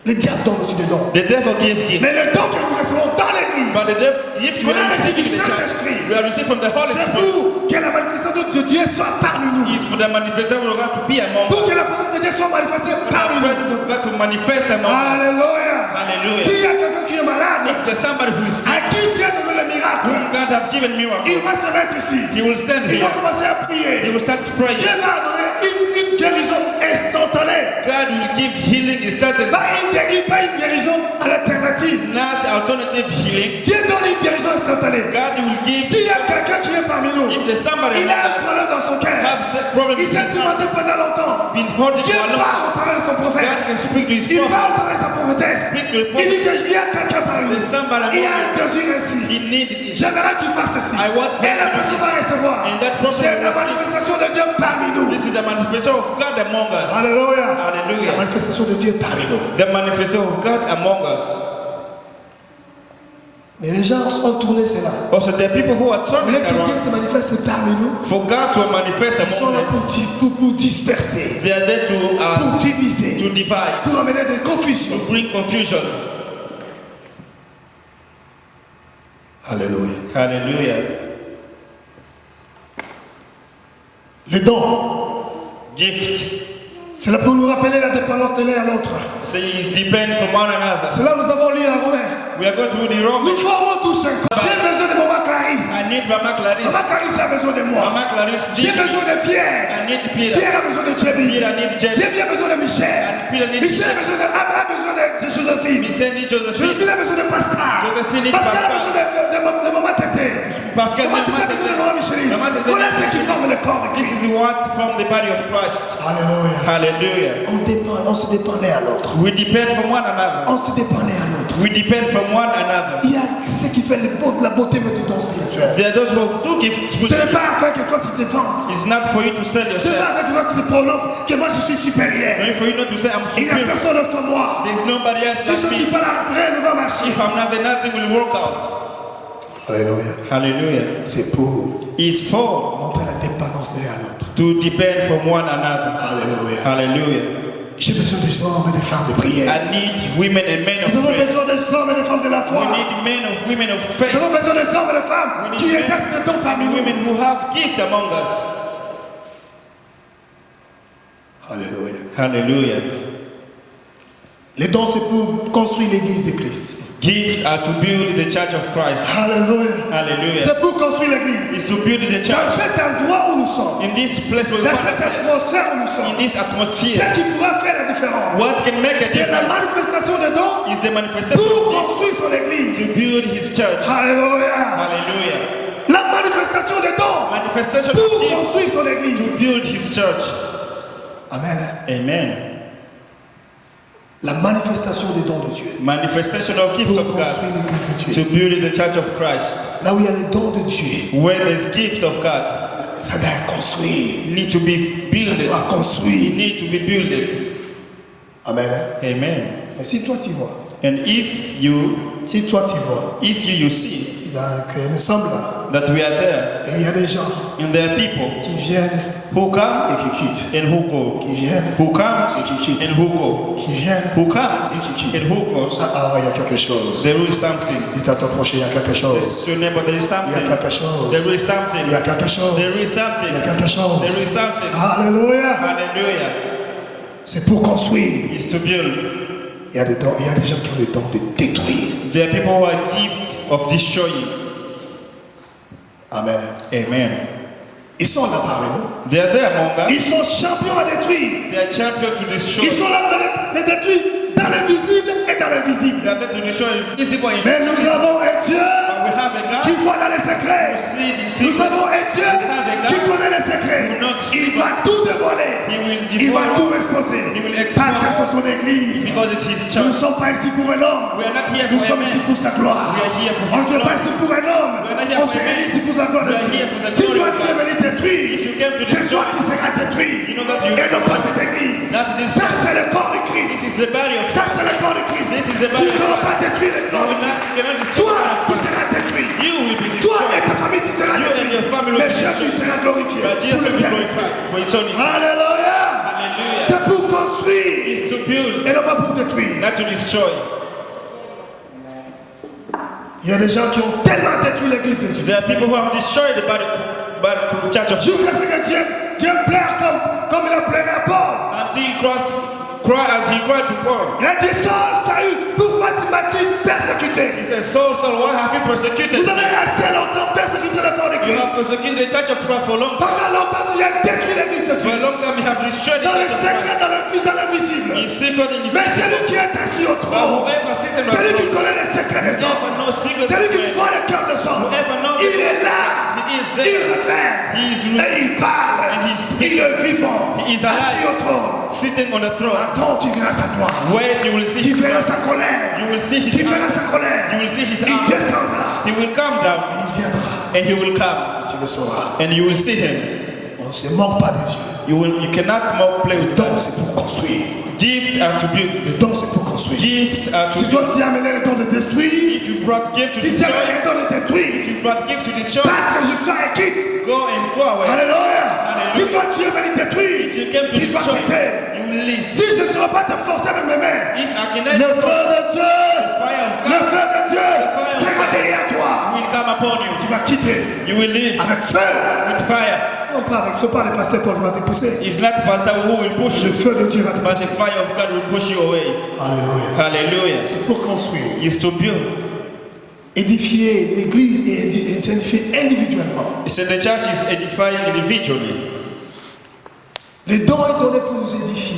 Speaker 2: Le diable donne aussi des dons.
Speaker 1: The devil give gifts.
Speaker 2: Mais le don que nous recevons dans l'église,
Speaker 1: But the devil, if you
Speaker 2: On a
Speaker 1: are
Speaker 2: reçu
Speaker 1: receiving
Speaker 2: du
Speaker 1: the church,
Speaker 2: Saint-Esprit.
Speaker 1: we are received from the Holy
Speaker 2: c'est
Speaker 1: Spirit.
Speaker 2: pour que la manifestation de Dieu soit parmi nous.
Speaker 1: It's for the manifestation of God to be among
Speaker 2: Pour
Speaker 1: us.
Speaker 2: que la présence de Dieu soit manifestée
Speaker 1: For the
Speaker 2: parmi nous.
Speaker 1: presence of God to manifest among us.
Speaker 2: Alléluia.
Speaker 1: Hallelujah.
Speaker 2: S'il y a quelqu'un qui est malade,
Speaker 1: If there's somebody who is sick,
Speaker 2: à qui Dieu a donné le miracle,
Speaker 1: whom God have given
Speaker 2: il
Speaker 1: miracle,
Speaker 2: va se mettre ici.
Speaker 1: he will stand
Speaker 2: Il
Speaker 1: here.
Speaker 2: va commencer à
Speaker 1: He
Speaker 2: prier.
Speaker 1: will start praying.
Speaker 2: Dieu va donner une guérison instantanée.
Speaker 1: God will give healing instantaneously.
Speaker 2: Pas une guérison à l'alternative.
Speaker 1: Not alternative healing.
Speaker 2: Dieu donne une guérison instantanée.
Speaker 1: God will give.
Speaker 2: S'il y a quelqu'un qui est parmi nous, nous,
Speaker 1: If there's somebody
Speaker 2: il a un
Speaker 1: among us
Speaker 2: problème dans son cœur,
Speaker 1: have set problem
Speaker 2: il
Speaker 1: in
Speaker 2: s'est
Speaker 1: his
Speaker 2: tourmenté
Speaker 1: heart,
Speaker 2: pendant longtemps,
Speaker 1: been holding
Speaker 2: Dieu
Speaker 1: for a long
Speaker 2: parle au
Speaker 1: time,
Speaker 2: travers de son
Speaker 1: God
Speaker 2: prophète.
Speaker 1: can speak to his
Speaker 2: Il parle
Speaker 1: prophet.
Speaker 2: au travers de sa prophétesse.
Speaker 1: Speak to the
Speaker 2: Il dit
Speaker 1: prophet.
Speaker 2: qu'il y a quelqu'un parmi nous.
Speaker 1: There's somebody
Speaker 2: Il y a
Speaker 1: among
Speaker 2: un désir ainsi.
Speaker 1: He needed this.
Speaker 2: J'aimerais qu'il fasse ceci.
Speaker 1: I want
Speaker 2: Et la
Speaker 1: him to do
Speaker 2: personne
Speaker 1: this.
Speaker 2: va recevoir.
Speaker 1: And that person
Speaker 2: C'est
Speaker 1: will
Speaker 2: la
Speaker 1: receive.
Speaker 2: manifestation de Dieu parmi nous.
Speaker 1: This is the manifestation of God among us.
Speaker 2: Alléluia.
Speaker 1: Hallelujah.
Speaker 2: La manifestation de Dieu parmi nous.
Speaker 1: The manifestation of God among us.
Speaker 2: Mais les gens sont tournés cela.
Speaker 1: Also, there are people who are
Speaker 2: Vous
Speaker 1: turning
Speaker 2: voulez que Dieu
Speaker 1: around
Speaker 2: se manifeste parmi nous?
Speaker 1: for God to manifest
Speaker 2: Ils sont
Speaker 1: among
Speaker 2: là
Speaker 1: them.
Speaker 2: pour disperser,
Speaker 1: They are there
Speaker 2: pour
Speaker 1: to
Speaker 2: diviser,
Speaker 1: divide,
Speaker 2: pour amener des confusions.
Speaker 1: to bring confusion.
Speaker 2: Alléluia.
Speaker 1: Hallelujah.
Speaker 2: Les dons,
Speaker 1: Gift.
Speaker 2: c'est là pour nous rappeler la dépendance de l'un à l'autre.
Speaker 1: So it depends from one another.
Speaker 2: C'est là que nous avons lu en Romain.
Speaker 1: We are going to the Romans.
Speaker 2: Nous formons tous un corps. J'ai besoin de Maman Clarisse.
Speaker 1: I need Mama Clarice.
Speaker 2: Maman Clarisse a besoin de moi.
Speaker 1: Mama Clarice
Speaker 2: J'ai
Speaker 1: need
Speaker 2: besoin de Pierre.
Speaker 1: I need Peter.
Speaker 2: Pierre a besoin de Thierry.
Speaker 1: Peter need James.
Speaker 2: J'ai bien besoin de Michel.
Speaker 1: Peter need
Speaker 2: Michel a besoin de Joséphine.
Speaker 1: We send it Josephine.
Speaker 2: Joséphine a besoin de Pascal.
Speaker 1: Joséphine need
Speaker 2: Pascal a
Speaker 1: Pascal.
Speaker 2: besoin de Maman Tété.
Speaker 1: Pascal
Speaker 2: Maman
Speaker 1: need
Speaker 2: Tété a besoin de Maman Micheline.
Speaker 1: Maman Tété
Speaker 2: Voilà
Speaker 1: need
Speaker 2: ce qui forme le corps de
Speaker 1: This
Speaker 2: Christ.
Speaker 1: is what from the body of Christ.
Speaker 2: Alléluia.
Speaker 1: Hallelujah.
Speaker 2: On se dépendait à l'autre.
Speaker 1: We depend from one another.
Speaker 2: On se dépendait à l'autre.
Speaker 1: We depend from one another.
Speaker 2: Il y a ce qui fait la beauté de ton spirituel.
Speaker 1: There are those who have two gifts.
Speaker 2: Ce n'est pas afin que toi tu te vantes.
Speaker 1: It's not for you to sell
Speaker 2: Ce n'est
Speaker 1: yourself.
Speaker 2: pas afin que toi tu te prononces que moi je suis supérieur.
Speaker 1: Not for you not to say I'm
Speaker 2: Il n'y a
Speaker 1: superior.
Speaker 2: personne d'autre que moi.
Speaker 1: There's nobody else
Speaker 2: Si je ne
Speaker 1: like
Speaker 2: suis
Speaker 1: me.
Speaker 2: pas là, rien ne va marcher.
Speaker 1: If I'm not there, nothing will work out.
Speaker 2: Alléluia.
Speaker 1: Hallelujah.
Speaker 2: C'est pour
Speaker 1: It's for
Speaker 2: montrer la dépendance de l'un à l'autre.
Speaker 1: to depend from one another.
Speaker 2: Alléluia.
Speaker 1: Hallelujah.
Speaker 2: J'ai besoin des hommes et des femmes de prière.
Speaker 1: I need women and men of
Speaker 2: Nous avons
Speaker 1: prayer.
Speaker 2: besoin des hommes et des femmes de la foi.
Speaker 1: We need men of women of
Speaker 2: Nous
Speaker 1: faith.
Speaker 2: avons besoin des hommes et des femmes qui exercent des dons parmi nous.
Speaker 1: Women who have gifts among us.
Speaker 2: Alléluia.
Speaker 1: Hallelujah.
Speaker 2: Les dons, c'est pour construire l'église de Christ.
Speaker 1: Gifts are to build the church of Christ.
Speaker 2: Alléluia.
Speaker 1: Hallelujah.
Speaker 2: C'est pour construire l'église.
Speaker 1: It's to build the
Speaker 2: Dans
Speaker 1: church.
Speaker 2: cet endroit où nous sommes,
Speaker 1: In this place where we
Speaker 2: dans
Speaker 1: find
Speaker 2: cette
Speaker 1: ourselves,
Speaker 2: atmosphère où nous
Speaker 1: in
Speaker 2: sommes,
Speaker 1: this atmosphere,
Speaker 2: ce qui pourra faire la différence,
Speaker 1: what can make a
Speaker 2: c'est la
Speaker 1: difference
Speaker 2: manifestation des dons
Speaker 1: is the manifestation
Speaker 2: pour
Speaker 1: of gifts
Speaker 2: construire son
Speaker 1: to
Speaker 2: église.
Speaker 1: build his church.
Speaker 2: Alléluia.
Speaker 1: Hallelujah.
Speaker 2: La manifestation des dons
Speaker 1: Manifestation
Speaker 2: pour
Speaker 1: of gifts
Speaker 2: construire son
Speaker 1: to
Speaker 2: église.
Speaker 1: build his church.
Speaker 2: Amen.
Speaker 1: Amen.
Speaker 2: La manifestation des dons de Dieu
Speaker 1: Manifestation of gifts
Speaker 2: pour
Speaker 1: of God
Speaker 2: construire l'église de
Speaker 1: to
Speaker 2: Dieu.
Speaker 1: build the church of Christ.
Speaker 2: Là où il y a les dons de Dieu,
Speaker 1: Where there's gift of God,
Speaker 2: ça doit être construit.
Speaker 1: need to be
Speaker 2: Ça
Speaker 1: builded.
Speaker 2: doit
Speaker 1: It
Speaker 2: construire.
Speaker 1: need to be builded.
Speaker 2: Amen.
Speaker 1: Amen.
Speaker 2: Mais si toi tu vois,
Speaker 1: And if you see
Speaker 2: que nous sommes là,
Speaker 1: that we are there,
Speaker 2: et il y a des gens
Speaker 1: and there are people
Speaker 2: qui viennent
Speaker 1: who come
Speaker 2: et qui quittent,
Speaker 1: and who go,
Speaker 2: qui viennent,
Speaker 1: who comes
Speaker 2: qui quitte.
Speaker 1: and who go,
Speaker 2: qui viennent,
Speaker 1: who comes
Speaker 2: qui quitte.
Speaker 1: and who goes,
Speaker 2: il y a quelque chose.
Speaker 1: there is something.
Speaker 2: Dis à ton prochain, il y a quelque chose.
Speaker 1: Says to your neighbor, there is
Speaker 2: Il y a
Speaker 1: something.
Speaker 2: quelque chose.
Speaker 1: There is something.
Speaker 2: Il y a quelque chose.
Speaker 1: There is something.
Speaker 2: Il y a quelque chose.
Speaker 1: There is something.
Speaker 2: Alléluia.
Speaker 1: Hallelujah.
Speaker 2: C'est pour construire.
Speaker 1: Is to build.
Speaker 2: Il y a des dons, il y a des gens qui ont le don de détruire.
Speaker 1: There are people who are gift of destroying.
Speaker 2: Amen.
Speaker 1: Amen.
Speaker 2: Ils sont là parmi nous.
Speaker 1: They are there among us.
Speaker 2: Ils sont champions à détruire.
Speaker 1: They are champions to destroy.
Speaker 2: Ils sont là de détruire dans l'invisible et dans l'invisible.
Speaker 1: They are there to destroy invisible and
Speaker 2: Mais nous avons un Dieu
Speaker 1: but we have a
Speaker 2: qui
Speaker 1: God
Speaker 2: voit dans les secrets.
Speaker 1: who sees in
Speaker 2: Nous
Speaker 1: secret.
Speaker 2: avons un Dieu qui connaît les secrets. Il va tout dévoiler.
Speaker 1: He will
Speaker 2: Il va
Speaker 1: devour
Speaker 2: tout exposer.
Speaker 1: He will
Speaker 2: Parce que
Speaker 1: expose
Speaker 2: c'est son église.
Speaker 1: because it's his
Speaker 2: Nous ne
Speaker 1: church.
Speaker 2: sommes pas ici pour un homme.
Speaker 1: We are not here
Speaker 2: Nous
Speaker 1: for a
Speaker 2: sommes ici
Speaker 1: man.
Speaker 2: pour sa gloire.
Speaker 1: We are here for
Speaker 2: On
Speaker 1: his
Speaker 2: ne vient pas
Speaker 1: glory.
Speaker 2: ici pour un homme.
Speaker 1: We are not here
Speaker 2: On
Speaker 1: for
Speaker 2: s'est
Speaker 1: a man.
Speaker 2: réunis ici pour sa gloire de
Speaker 1: We are
Speaker 2: Dieu.
Speaker 1: here for the
Speaker 2: Si
Speaker 1: glory
Speaker 2: toi
Speaker 1: of
Speaker 2: tu es
Speaker 1: God.
Speaker 2: venu détruire,
Speaker 1: If you came to
Speaker 2: c'est toi
Speaker 1: destroy,
Speaker 2: qui seras détruit.
Speaker 1: you know that you
Speaker 2: Et non pas cette église.
Speaker 1: Not this
Speaker 2: Ça
Speaker 1: church.
Speaker 2: c'est le corps de
Speaker 1: This
Speaker 2: Christ.
Speaker 1: is the body of
Speaker 2: Ça
Speaker 1: Christ.
Speaker 2: c'est le corps de Christ.
Speaker 1: This is the
Speaker 2: Tu
Speaker 1: body
Speaker 2: ne
Speaker 1: of
Speaker 2: seras
Speaker 1: Christ.
Speaker 2: pas détruit le
Speaker 1: You
Speaker 2: corps de
Speaker 1: will not,
Speaker 2: Christ.
Speaker 1: cannot destroy
Speaker 2: Toi
Speaker 1: the
Speaker 2: tu seras détruit.
Speaker 1: You will be
Speaker 2: Toi et
Speaker 1: destroyed.
Speaker 2: ta famille tu seras
Speaker 1: You and your family
Speaker 2: détruit.
Speaker 1: will
Speaker 2: Mais
Speaker 1: be
Speaker 2: Jésus
Speaker 1: destroyed.
Speaker 2: sera glorifié.
Speaker 1: But Jesus
Speaker 2: Pour le
Speaker 1: will be
Speaker 2: bien.
Speaker 1: glorified for eternity.
Speaker 2: Alléluia.
Speaker 1: Hallelujah.
Speaker 2: C'est pour construire
Speaker 1: Is to build,
Speaker 2: et non pas pour détruire.
Speaker 1: not to destroy.
Speaker 2: Il y a des gens qui ont tellement détruit l'église de Dieu.
Speaker 1: There are people who have destroyed the body church of
Speaker 2: Jusqu'à ce que Dieu pleure comme il a pleuré à Paul.
Speaker 1: until Christ cried as he cried to Paul.
Speaker 2: Il a dit, Saül, pourquoi tu m'as-tu persécuté?
Speaker 1: He said, Saul, Saul, why have you persecuted
Speaker 2: Vous
Speaker 1: me?
Speaker 2: avez assez longtemps persécuté le corps de
Speaker 1: You have
Speaker 2: Christ.
Speaker 1: persecuted the church of Christ for a long time.
Speaker 2: Pendant longtemps, tu as détruit l'église de
Speaker 1: For
Speaker 2: Dieu.
Speaker 1: a long time you have destroyed the
Speaker 2: Dans le
Speaker 1: church of Christ.
Speaker 2: secret, dans l'invisible.
Speaker 1: In secret and
Speaker 2: Mais
Speaker 1: invisible.
Speaker 2: celui qui est assis au
Speaker 1: But
Speaker 2: trône,
Speaker 1: whoever sits in the
Speaker 2: celui qui
Speaker 1: throne,
Speaker 2: connaît les secrets des hommes,
Speaker 1: whoever knows secrets of
Speaker 2: celui qui
Speaker 1: men,
Speaker 2: voit le cœur des hommes,
Speaker 1: whoever knows
Speaker 2: il est là.
Speaker 1: he is
Speaker 2: Il
Speaker 1: there.
Speaker 2: révèle
Speaker 1: is
Speaker 2: Et il parle.
Speaker 1: And he speaks.
Speaker 2: Il est vivant.
Speaker 1: He is
Speaker 2: Assis
Speaker 1: alive,
Speaker 2: au trône.
Speaker 1: sitting on the throne.
Speaker 2: Attends, tu verras sa gloire.
Speaker 1: Wait, you will see
Speaker 2: Tu
Speaker 1: his
Speaker 2: verras
Speaker 1: glory.
Speaker 2: sa colère.
Speaker 1: You will see
Speaker 2: Tu
Speaker 1: his
Speaker 2: verras
Speaker 1: anger.
Speaker 2: sa colère.
Speaker 1: You will see his
Speaker 2: Il
Speaker 1: anger.
Speaker 2: descendra.
Speaker 1: He will come down
Speaker 2: Et il viendra.
Speaker 1: and he will come
Speaker 2: Et tu le sauras.
Speaker 1: and you will see him.
Speaker 2: On ne se moque pas des yeux.
Speaker 1: You cannot more play
Speaker 2: Les
Speaker 1: with
Speaker 2: dons,
Speaker 1: God.
Speaker 2: c'est pour construire.
Speaker 1: Gifts are to build.
Speaker 2: Les dons, c'est pour construire.
Speaker 1: Gifts are to
Speaker 2: Si toi
Speaker 1: build.
Speaker 2: tu as amené les dons de détruire,
Speaker 1: If you brought gift to
Speaker 2: si tu as amené
Speaker 1: destroy,
Speaker 2: les dons de détruire,
Speaker 1: if you brought gift to destroy,
Speaker 2: battre l'histoire et quitte.
Speaker 1: go and go away.
Speaker 2: Alléluia.
Speaker 1: Alléluia.
Speaker 2: Si toi tu es venu détruire,
Speaker 1: If you came to
Speaker 2: tu dois
Speaker 1: destroy,
Speaker 2: quitter.
Speaker 1: you will leave.
Speaker 2: Si je ne saurais pas te forcer avec mes mains,
Speaker 1: If I
Speaker 2: le
Speaker 1: cannot
Speaker 2: feu de Dieu,
Speaker 1: fire of
Speaker 2: le
Speaker 1: God
Speaker 2: feu de Dieu
Speaker 1: fire of
Speaker 2: sera
Speaker 1: God
Speaker 2: derrière toi.
Speaker 1: will come upon
Speaker 2: Tu
Speaker 1: you,
Speaker 2: vas quitter
Speaker 1: you will leave
Speaker 2: avec feu.
Speaker 1: with fire.
Speaker 2: Non pas avec feu, pas le pasteur Paul va te pousser.
Speaker 1: It's not the pastor who will push
Speaker 2: Le
Speaker 1: you,
Speaker 2: feu de Dieu va te
Speaker 1: but the
Speaker 2: pousser.
Speaker 1: fire of God will push you away.
Speaker 2: Alléluia.
Speaker 1: Hallelujah.
Speaker 2: C'est pour construire.
Speaker 1: It's to build.
Speaker 2: Édifier l'église et s'édifier individuellement.
Speaker 1: So the church is edifying individually.
Speaker 2: Les dons sont donnés pour nous édifier.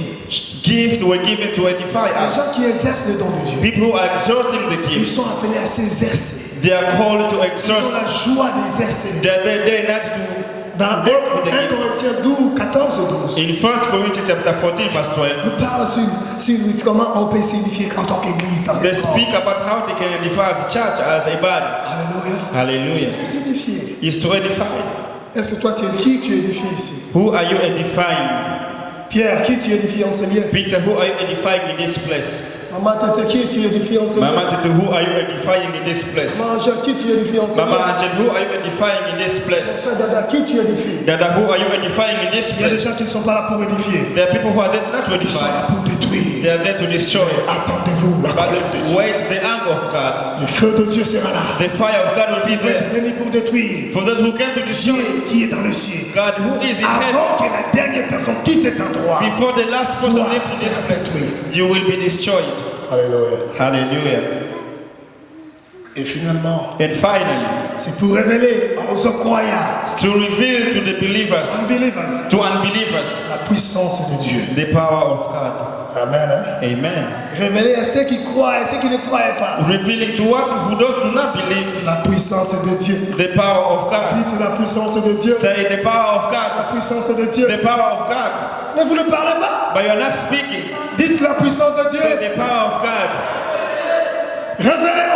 Speaker 1: Gifts were given to edify
Speaker 2: Les gens
Speaker 1: us.
Speaker 2: qui exercent le don de Dieu,
Speaker 1: People who are exerting the
Speaker 2: ils
Speaker 1: gifts,
Speaker 2: sont appelés à s'exercer.
Speaker 1: they are called to
Speaker 2: Ils ont
Speaker 1: exert.
Speaker 2: la joie d'exercer.
Speaker 1: They're not to
Speaker 2: Dans 1
Speaker 1: work with the gift.
Speaker 2: Corinthiens 12, 14 ou 12,
Speaker 1: In 1 Corinthians chapter 14, verse 12,
Speaker 2: il parle sur comment on peut s'édifier en tant qu'église. dans le
Speaker 1: they
Speaker 2: corps.
Speaker 1: speak about how they can edify as church, as a body.
Speaker 2: Alléluia.
Speaker 1: Hallelujah.
Speaker 2: C'est pour s'édifier.
Speaker 1: Is to edify.
Speaker 2: Est-ce que toi tu es qui tu édifies ici?
Speaker 1: Who are you edifying?
Speaker 2: Pierre, qui tu édifies en ce lieu?
Speaker 1: Peter, who are you edifying in this place?
Speaker 2: Maman Tete, qui tu édifies en ce lieu?
Speaker 1: Mama Tete, who are you edifying in this place?
Speaker 2: Maman Angèle, qui tu édifies en ce lieu?
Speaker 1: Mama Angel, who are you edifying in this place?
Speaker 2: Frère Dada, qui tu édifies?
Speaker 1: Dada, who are you edifying in this
Speaker 2: Il y a des
Speaker 1: place?
Speaker 2: gens qui ne sont pas là pour édifier.
Speaker 1: There are people who are there not to
Speaker 2: Ils sont
Speaker 1: edify.
Speaker 2: là pour détruire.
Speaker 1: They are there to destroy.
Speaker 2: Attendez-vous la colère de
Speaker 1: But
Speaker 2: Dieu.
Speaker 1: wait, the anger of God,
Speaker 2: Le feu de Dieu sera là.
Speaker 1: the fire of God will be
Speaker 2: Il va
Speaker 1: there.
Speaker 2: venir pour détruire.
Speaker 1: For those who came to destroy,
Speaker 2: Dieu qui est dans le ciel.
Speaker 1: God who is in heaven,
Speaker 2: Avant que la dernière personne quitte cet endroit.
Speaker 1: before the last person left this place, you will be destroyed.
Speaker 2: Alléluia.
Speaker 1: Hallelujah.
Speaker 2: Et finalement,
Speaker 1: And finally,
Speaker 2: c'est pour révéler aux incroyables,
Speaker 1: to reveal to the believers,
Speaker 2: unbelievers,
Speaker 1: to unbelievers,
Speaker 2: la puissance de Dieu.
Speaker 1: the power of God.
Speaker 2: Amen. Hein?
Speaker 1: Amen.
Speaker 2: Révéler à ceux qui croient et ceux qui ne croient pas.
Speaker 1: Revealing to what who those do not believe,
Speaker 2: La puissance de Dieu.
Speaker 1: the power of God.
Speaker 2: Dites la puissance de Dieu.
Speaker 1: Say the power of
Speaker 2: La
Speaker 1: God,
Speaker 2: puissance de Dieu.
Speaker 1: the power of God.
Speaker 2: Mais vous ne parlez pas.
Speaker 1: But you're not speaking.
Speaker 2: Dites la puissance de Dieu.
Speaker 1: Say the power of God.
Speaker 2: Révélez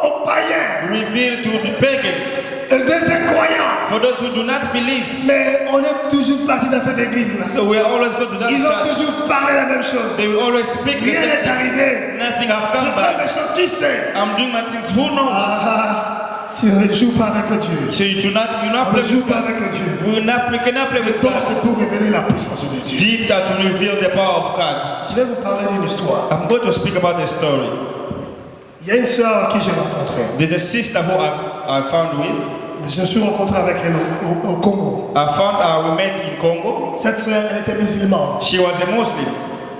Speaker 2: aux païens
Speaker 1: Reveal to the pagans,
Speaker 2: et des incroyants.
Speaker 1: for those who do not believe.
Speaker 2: Mais on est toujours parti dans cette église-là.
Speaker 1: So we always go to that
Speaker 2: Ils ont
Speaker 1: church.
Speaker 2: toujours parlé la même chose.
Speaker 1: They will always speak the
Speaker 2: Rien
Speaker 1: same
Speaker 2: n'est
Speaker 1: thing.
Speaker 2: arrivé.
Speaker 1: Nothing has
Speaker 2: Je
Speaker 1: come
Speaker 2: fais
Speaker 1: back.
Speaker 2: des choses qui sait.
Speaker 1: I'm doing my things. Who knows?
Speaker 2: Tu ne joues pas avec Dieu.
Speaker 1: So you not
Speaker 2: On
Speaker 1: play
Speaker 2: ne joue
Speaker 1: with
Speaker 2: pas
Speaker 1: God.
Speaker 2: avec Dieu.
Speaker 1: We will not play, cannot play
Speaker 2: Le
Speaker 1: with
Speaker 2: don,
Speaker 1: God.
Speaker 2: c'est pour révéler la puissance de Dieu.
Speaker 1: Gifts are to reveal the power of God.
Speaker 2: Je vais vous parler d'une histoire.
Speaker 1: I'm going to speak about a story.
Speaker 2: Il y a une sœur que j'ai rencontrée.
Speaker 1: There's a sister who I found with.
Speaker 2: Je me suis rencontré avec elle au Congo.
Speaker 1: I found her, we met in Congo.
Speaker 2: Cette sœur, elle était musulmane.
Speaker 1: She was a Muslim.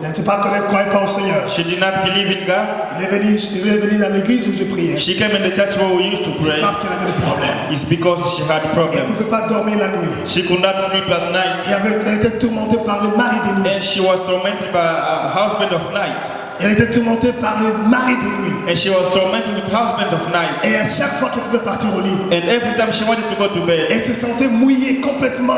Speaker 2: Elle n'était pas connue, croyait pas au Seigneur.
Speaker 1: She did not believe in God.
Speaker 2: Elle est venue dans l'église où je priais.
Speaker 1: She came in the church where we used to pray.
Speaker 2: Parce qu'elle avait des problèmes.
Speaker 1: It's because she had
Speaker 2: Elle ne
Speaker 1: problems.
Speaker 2: pouvait pas dormir la nuit.
Speaker 1: She could not sleep at night.
Speaker 2: Elle était tourmentée par le mari des nuits.
Speaker 1: And she was tormented by a husband of night.
Speaker 2: Elle était tourmentée par le mari des nuits.
Speaker 1: And she was tormented with husband of night.
Speaker 2: Et à chaque fois qu'elle pouvait partir au lit,
Speaker 1: And every time she wanted to go to bed,
Speaker 2: elle se sentait mouillée, complètement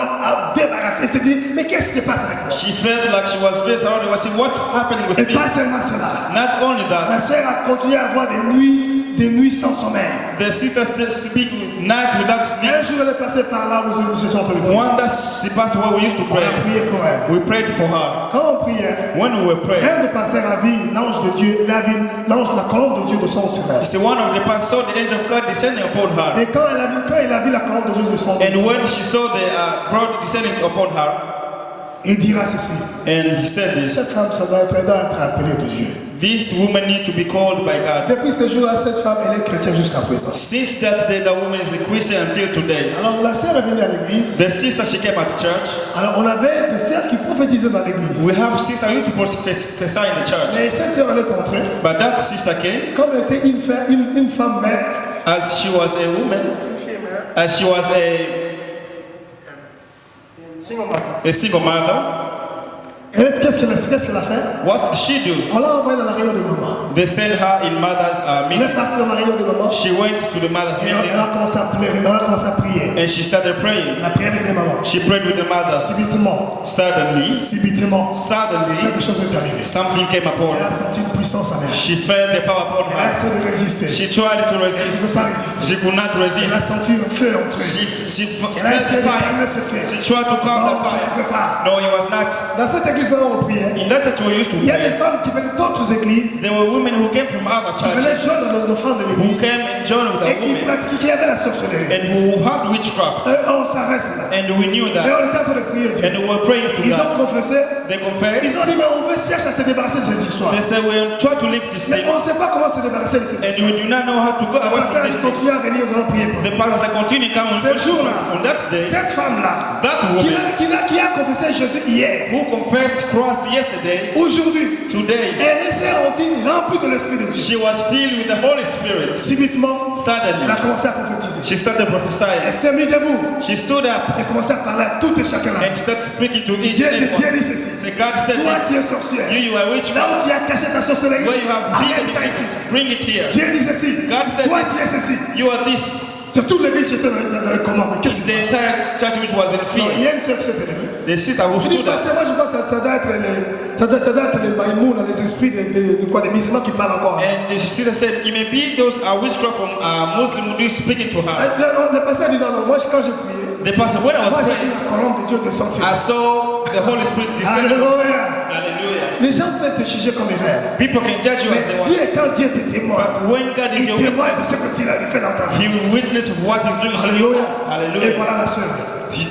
Speaker 2: débarrassée. Elle s'est dit, mais qu'est-ce qui se passe avec moi?
Speaker 1: she felt like she was very surrounded. Was saying, what's happening with
Speaker 2: Et
Speaker 1: me?
Speaker 2: pas seulement cela.
Speaker 1: Not only
Speaker 2: La
Speaker 1: that,
Speaker 2: sœur a continué à avoir des nuits sans sommeil.
Speaker 1: the sister still speak night without sleep.
Speaker 2: Un jour, elle est passée par là où je suis en train de prier.
Speaker 1: One that she passed where we used to
Speaker 2: On a
Speaker 1: pray.
Speaker 2: prié pour elle.
Speaker 1: We prayed for her.
Speaker 2: Quand on priait,
Speaker 1: When we were praying,
Speaker 2: un des pasteurs a vu l'ange de Dieu, il a vu la colombe de Dieu descendre sur elle.
Speaker 1: see, one of the pastors saw the angel of God descending upon her.
Speaker 2: Et quand il a vu la colombe de Dieu descendre,
Speaker 1: And when she saw the God descending upon her,
Speaker 2: il dira ceci.
Speaker 1: and he said this,
Speaker 2: Cette femme, ça doit être appelée de Dieu.
Speaker 1: this woman need to be called by God.
Speaker 2: Depuis ce jour-là, cette femme, elle est chrétienne jusqu'à présent.
Speaker 1: Since that day, the woman is a Christian until today.
Speaker 2: Alors la sœur est venue à l'église.
Speaker 1: The sister, she came at church.
Speaker 2: Alors on avait des sœurs qui prophétisaient dans l'église.
Speaker 1: We have sister who used to prophesy in the church.
Speaker 2: Mais cette sœur, elle est entrée.
Speaker 1: But that sister came
Speaker 2: Comme elle était une femme mère,
Speaker 1: as she was a woman,
Speaker 2: une fille mère,
Speaker 1: as she was a
Speaker 2: single mother.
Speaker 1: single mother.
Speaker 2: Et qu'est-ce qu'elle a fait?
Speaker 1: What did she do?
Speaker 2: On l'a envoyée dans la réunion de maman.
Speaker 1: They sent her in mother's
Speaker 2: Elle est
Speaker 1: meeting.
Speaker 2: partie dans la réunion de maman.
Speaker 1: She went to the mother's
Speaker 2: Et elle
Speaker 1: meeting
Speaker 2: a commencé à pleurer, elle a commencé à prier.
Speaker 1: and she started praying.
Speaker 2: Elle a prié avec les mamans.
Speaker 1: She prayed with the mothers.
Speaker 2: Subitement,
Speaker 1: Subitement,
Speaker 2: quelque
Speaker 1: suddenly,
Speaker 2: chose est arrivé.
Speaker 1: something came upon
Speaker 2: Elle a
Speaker 1: her.
Speaker 2: senti une puissance en elle.
Speaker 1: She felt the power upon
Speaker 2: Elle a
Speaker 1: her.
Speaker 2: essayé de résister.
Speaker 1: She tried to
Speaker 2: Elle ne
Speaker 1: resist.
Speaker 2: peut pas résister.
Speaker 1: She could not
Speaker 2: Elle a
Speaker 1: resist.
Speaker 2: senti un feu entre eux.
Speaker 1: She felt
Speaker 2: Elle a
Speaker 1: the
Speaker 2: essayé de calmer
Speaker 1: fire.
Speaker 2: ce feu.
Speaker 1: She tried to calm
Speaker 2: Non,
Speaker 1: the
Speaker 2: ça ne peut
Speaker 1: fire.
Speaker 2: pas.
Speaker 1: No, it was not.
Speaker 2: Dans cette église où on priait,
Speaker 1: In that church we used to
Speaker 2: il y a des
Speaker 1: pray.
Speaker 2: femmes qui venaient d'autres églises,
Speaker 1: There were women who came from other
Speaker 2: qui venaient
Speaker 1: churches
Speaker 2: joindre nos femmes de
Speaker 1: who
Speaker 2: l'église
Speaker 1: came and joined with
Speaker 2: et
Speaker 1: the
Speaker 2: qui
Speaker 1: women
Speaker 2: pratiquaient, qui avaient la sorcellerie.
Speaker 1: and who had witchcraft.
Speaker 2: On savait cela.
Speaker 1: And we knew
Speaker 2: Et
Speaker 1: that.
Speaker 2: on était en train de prier Dieu.
Speaker 1: And we were praying to
Speaker 2: Ils ont
Speaker 1: God.
Speaker 2: confessé.
Speaker 1: They
Speaker 2: Ils
Speaker 1: confessed.
Speaker 2: ont dit, mais on veut chercher à se débarrasser de ces histoires.
Speaker 1: They said we try to leave these
Speaker 2: Mais on ne
Speaker 1: things.
Speaker 2: sait pas comment se débarrasser de ces histoires.
Speaker 1: And we do not know how to go
Speaker 2: Le
Speaker 1: away from
Speaker 2: pasteur
Speaker 1: these things.
Speaker 2: continue à venir, nous allons prier pour
Speaker 1: The pastor continued coming
Speaker 2: Ce jour-là,
Speaker 1: on that day.
Speaker 2: cette femme-là,
Speaker 1: That
Speaker 2: qui
Speaker 1: woman
Speaker 2: a confessé Jésus hier,
Speaker 1: who confessed Christ yesterday,
Speaker 2: aujourd'hui,
Speaker 1: today,
Speaker 2: elle s'est rendue remplie de l'Esprit de Dieu.
Speaker 1: she was filled with the Holy Spirit.
Speaker 2: Subitement,
Speaker 1: Suddenly,
Speaker 2: elle a commencé à prophétiser.
Speaker 1: she started
Speaker 2: Elle
Speaker 1: prophesying.
Speaker 2: s'est mise debout.
Speaker 1: She stood up
Speaker 2: Elle a commencé à parler à tout et chacun là.
Speaker 1: and started speaking to each
Speaker 2: Dieu
Speaker 1: and
Speaker 2: dit
Speaker 1: everyone.
Speaker 2: ceci.
Speaker 1: Say, God said
Speaker 2: Toi,
Speaker 1: this.
Speaker 2: tu es sorcière.
Speaker 1: You are
Speaker 2: Là
Speaker 1: witchcraft.
Speaker 2: où tu as caché ta sorcellerie,
Speaker 1: Where you have
Speaker 2: amène
Speaker 1: hidden
Speaker 2: ça
Speaker 1: the
Speaker 2: ici.
Speaker 1: secret, bring it here.
Speaker 2: Dieu dit ceci.
Speaker 1: God said
Speaker 2: Toi,
Speaker 1: this.
Speaker 2: tu es ceci.
Speaker 1: You are this.
Speaker 2: C'est toute l'église qui était dans le combat. Mais qu'est-ce
Speaker 1: It's
Speaker 2: que
Speaker 1: the
Speaker 2: c'est?
Speaker 1: entire church which was in
Speaker 2: Non, il y
Speaker 1: fear.
Speaker 2: a une sœur qui s'est élevée.
Speaker 1: The sister who
Speaker 2: Je dis,
Speaker 1: stood up.
Speaker 2: pasteur, moi je pense que ça doit être les maïmoun, les esprits de quoi, des musulmans qui parlent encore.
Speaker 1: And the sister said, it may be those are witchcraft from Muslim who do speaking to her.
Speaker 2: Le pasteur dit non, non, moi quand j'ai prié,
Speaker 1: The pastor, when I was
Speaker 2: moi j'ai vu
Speaker 1: praying,
Speaker 2: la colombe de Dieu descendre sur
Speaker 1: I
Speaker 2: moi.
Speaker 1: saw the Holy Spirit descend.
Speaker 2: Alléluia.
Speaker 1: Hallelujah.
Speaker 2: Les gens peuvent te juger comme hiver.
Speaker 1: People can judge you
Speaker 2: Mais
Speaker 1: as they want.
Speaker 2: Dieu, quand Dieu te témoigne,
Speaker 1: But when God is
Speaker 2: il
Speaker 1: your
Speaker 2: témoigne de
Speaker 1: witness,
Speaker 2: ce que tu as fait dans ta vie.
Speaker 1: He will witness of what He's doing in your
Speaker 2: Alléluia.
Speaker 1: life.
Speaker 2: Et
Speaker 1: Hallelujah.
Speaker 2: voilà la sœur.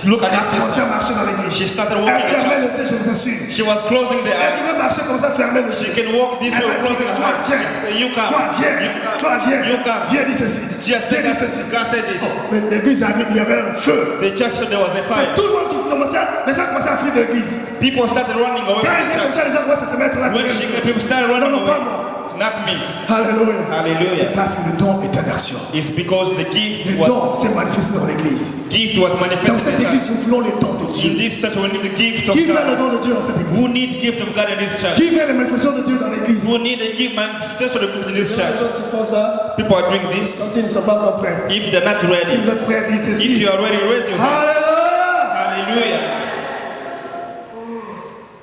Speaker 1: Look at
Speaker 2: Elle a
Speaker 1: this
Speaker 2: commencé à
Speaker 1: sister.
Speaker 2: marcher dans l'église.
Speaker 1: She started
Speaker 2: Elle
Speaker 1: walking the
Speaker 2: fermait
Speaker 1: church.
Speaker 2: le ciel, je vous assure.
Speaker 1: She was closing the
Speaker 2: Elle pouvait
Speaker 1: eyes.
Speaker 2: marcher comme ça, fermer le
Speaker 1: She
Speaker 2: ciel.
Speaker 1: can walk this
Speaker 2: Elle
Speaker 1: way,
Speaker 2: m'a dit,
Speaker 1: closing the
Speaker 2: toi
Speaker 1: eyes.
Speaker 2: viens,
Speaker 1: You come.
Speaker 2: toi viens,
Speaker 1: You come.
Speaker 2: toi viens.
Speaker 1: You come.
Speaker 2: Dieu dit ceci.
Speaker 1: Just
Speaker 2: Dieu
Speaker 1: said
Speaker 2: dit
Speaker 1: that.
Speaker 2: ceci.
Speaker 1: God said this.
Speaker 2: Mais l'église, il y avait un feu.
Speaker 1: The church said there was a
Speaker 2: C'est
Speaker 1: fire.
Speaker 2: tout le monde qui se commençait, les gens commençaient à fuir de l'église.
Speaker 1: People started running away
Speaker 2: Quand
Speaker 1: from
Speaker 2: il
Speaker 1: the
Speaker 2: vient comme
Speaker 1: church.
Speaker 2: ça, les gens commencent à se mettre là.
Speaker 1: When she people started running
Speaker 2: Non, non, pas
Speaker 1: away,
Speaker 2: moi.
Speaker 1: it's not me.
Speaker 2: Alléluia.
Speaker 1: Hallelujah.
Speaker 2: C'est parce que le don est en action.
Speaker 1: It's because the gift
Speaker 2: Le
Speaker 1: was
Speaker 2: don s'est manifesté dans l'église.
Speaker 1: was
Speaker 2: Dans
Speaker 1: manifested
Speaker 2: cette
Speaker 1: in the
Speaker 2: église,
Speaker 1: church.
Speaker 2: nous voulons le don de
Speaker 1: In
Speaker 2: Dieu.
Speaker 1: this church, we need the gift of
Speaker 2: Qui veut le
Speaker 1: God.
Speaker 2: don de Dieu dans cette
Speaker 1: Who
Speaker 2: église?
Speaker 1: needs gift of God in this church?
Speaker 2: Qui veut les manifestations de Dieu dans l'église?
Speaker 1: Who need a gift manifestation of gift in this
Speaker 2: Les gens
Speaker 1: church?
Speaker 2: qui font ça,
Speaker 1: People are doing this.
Speaker 2: comme s'ils ne sont pas encore prêts.
Speaker 1: If they're not
Speaker 2: Si
Speaker 1: ready,
Speaker 2: vous êtes prêts, dites
Speaker 1: if
Speaker 2: ceci.
Speaker 1: you are ready, raise your hand.
Speaker 2: Alléluia!
Speaker 1: Hallelujah.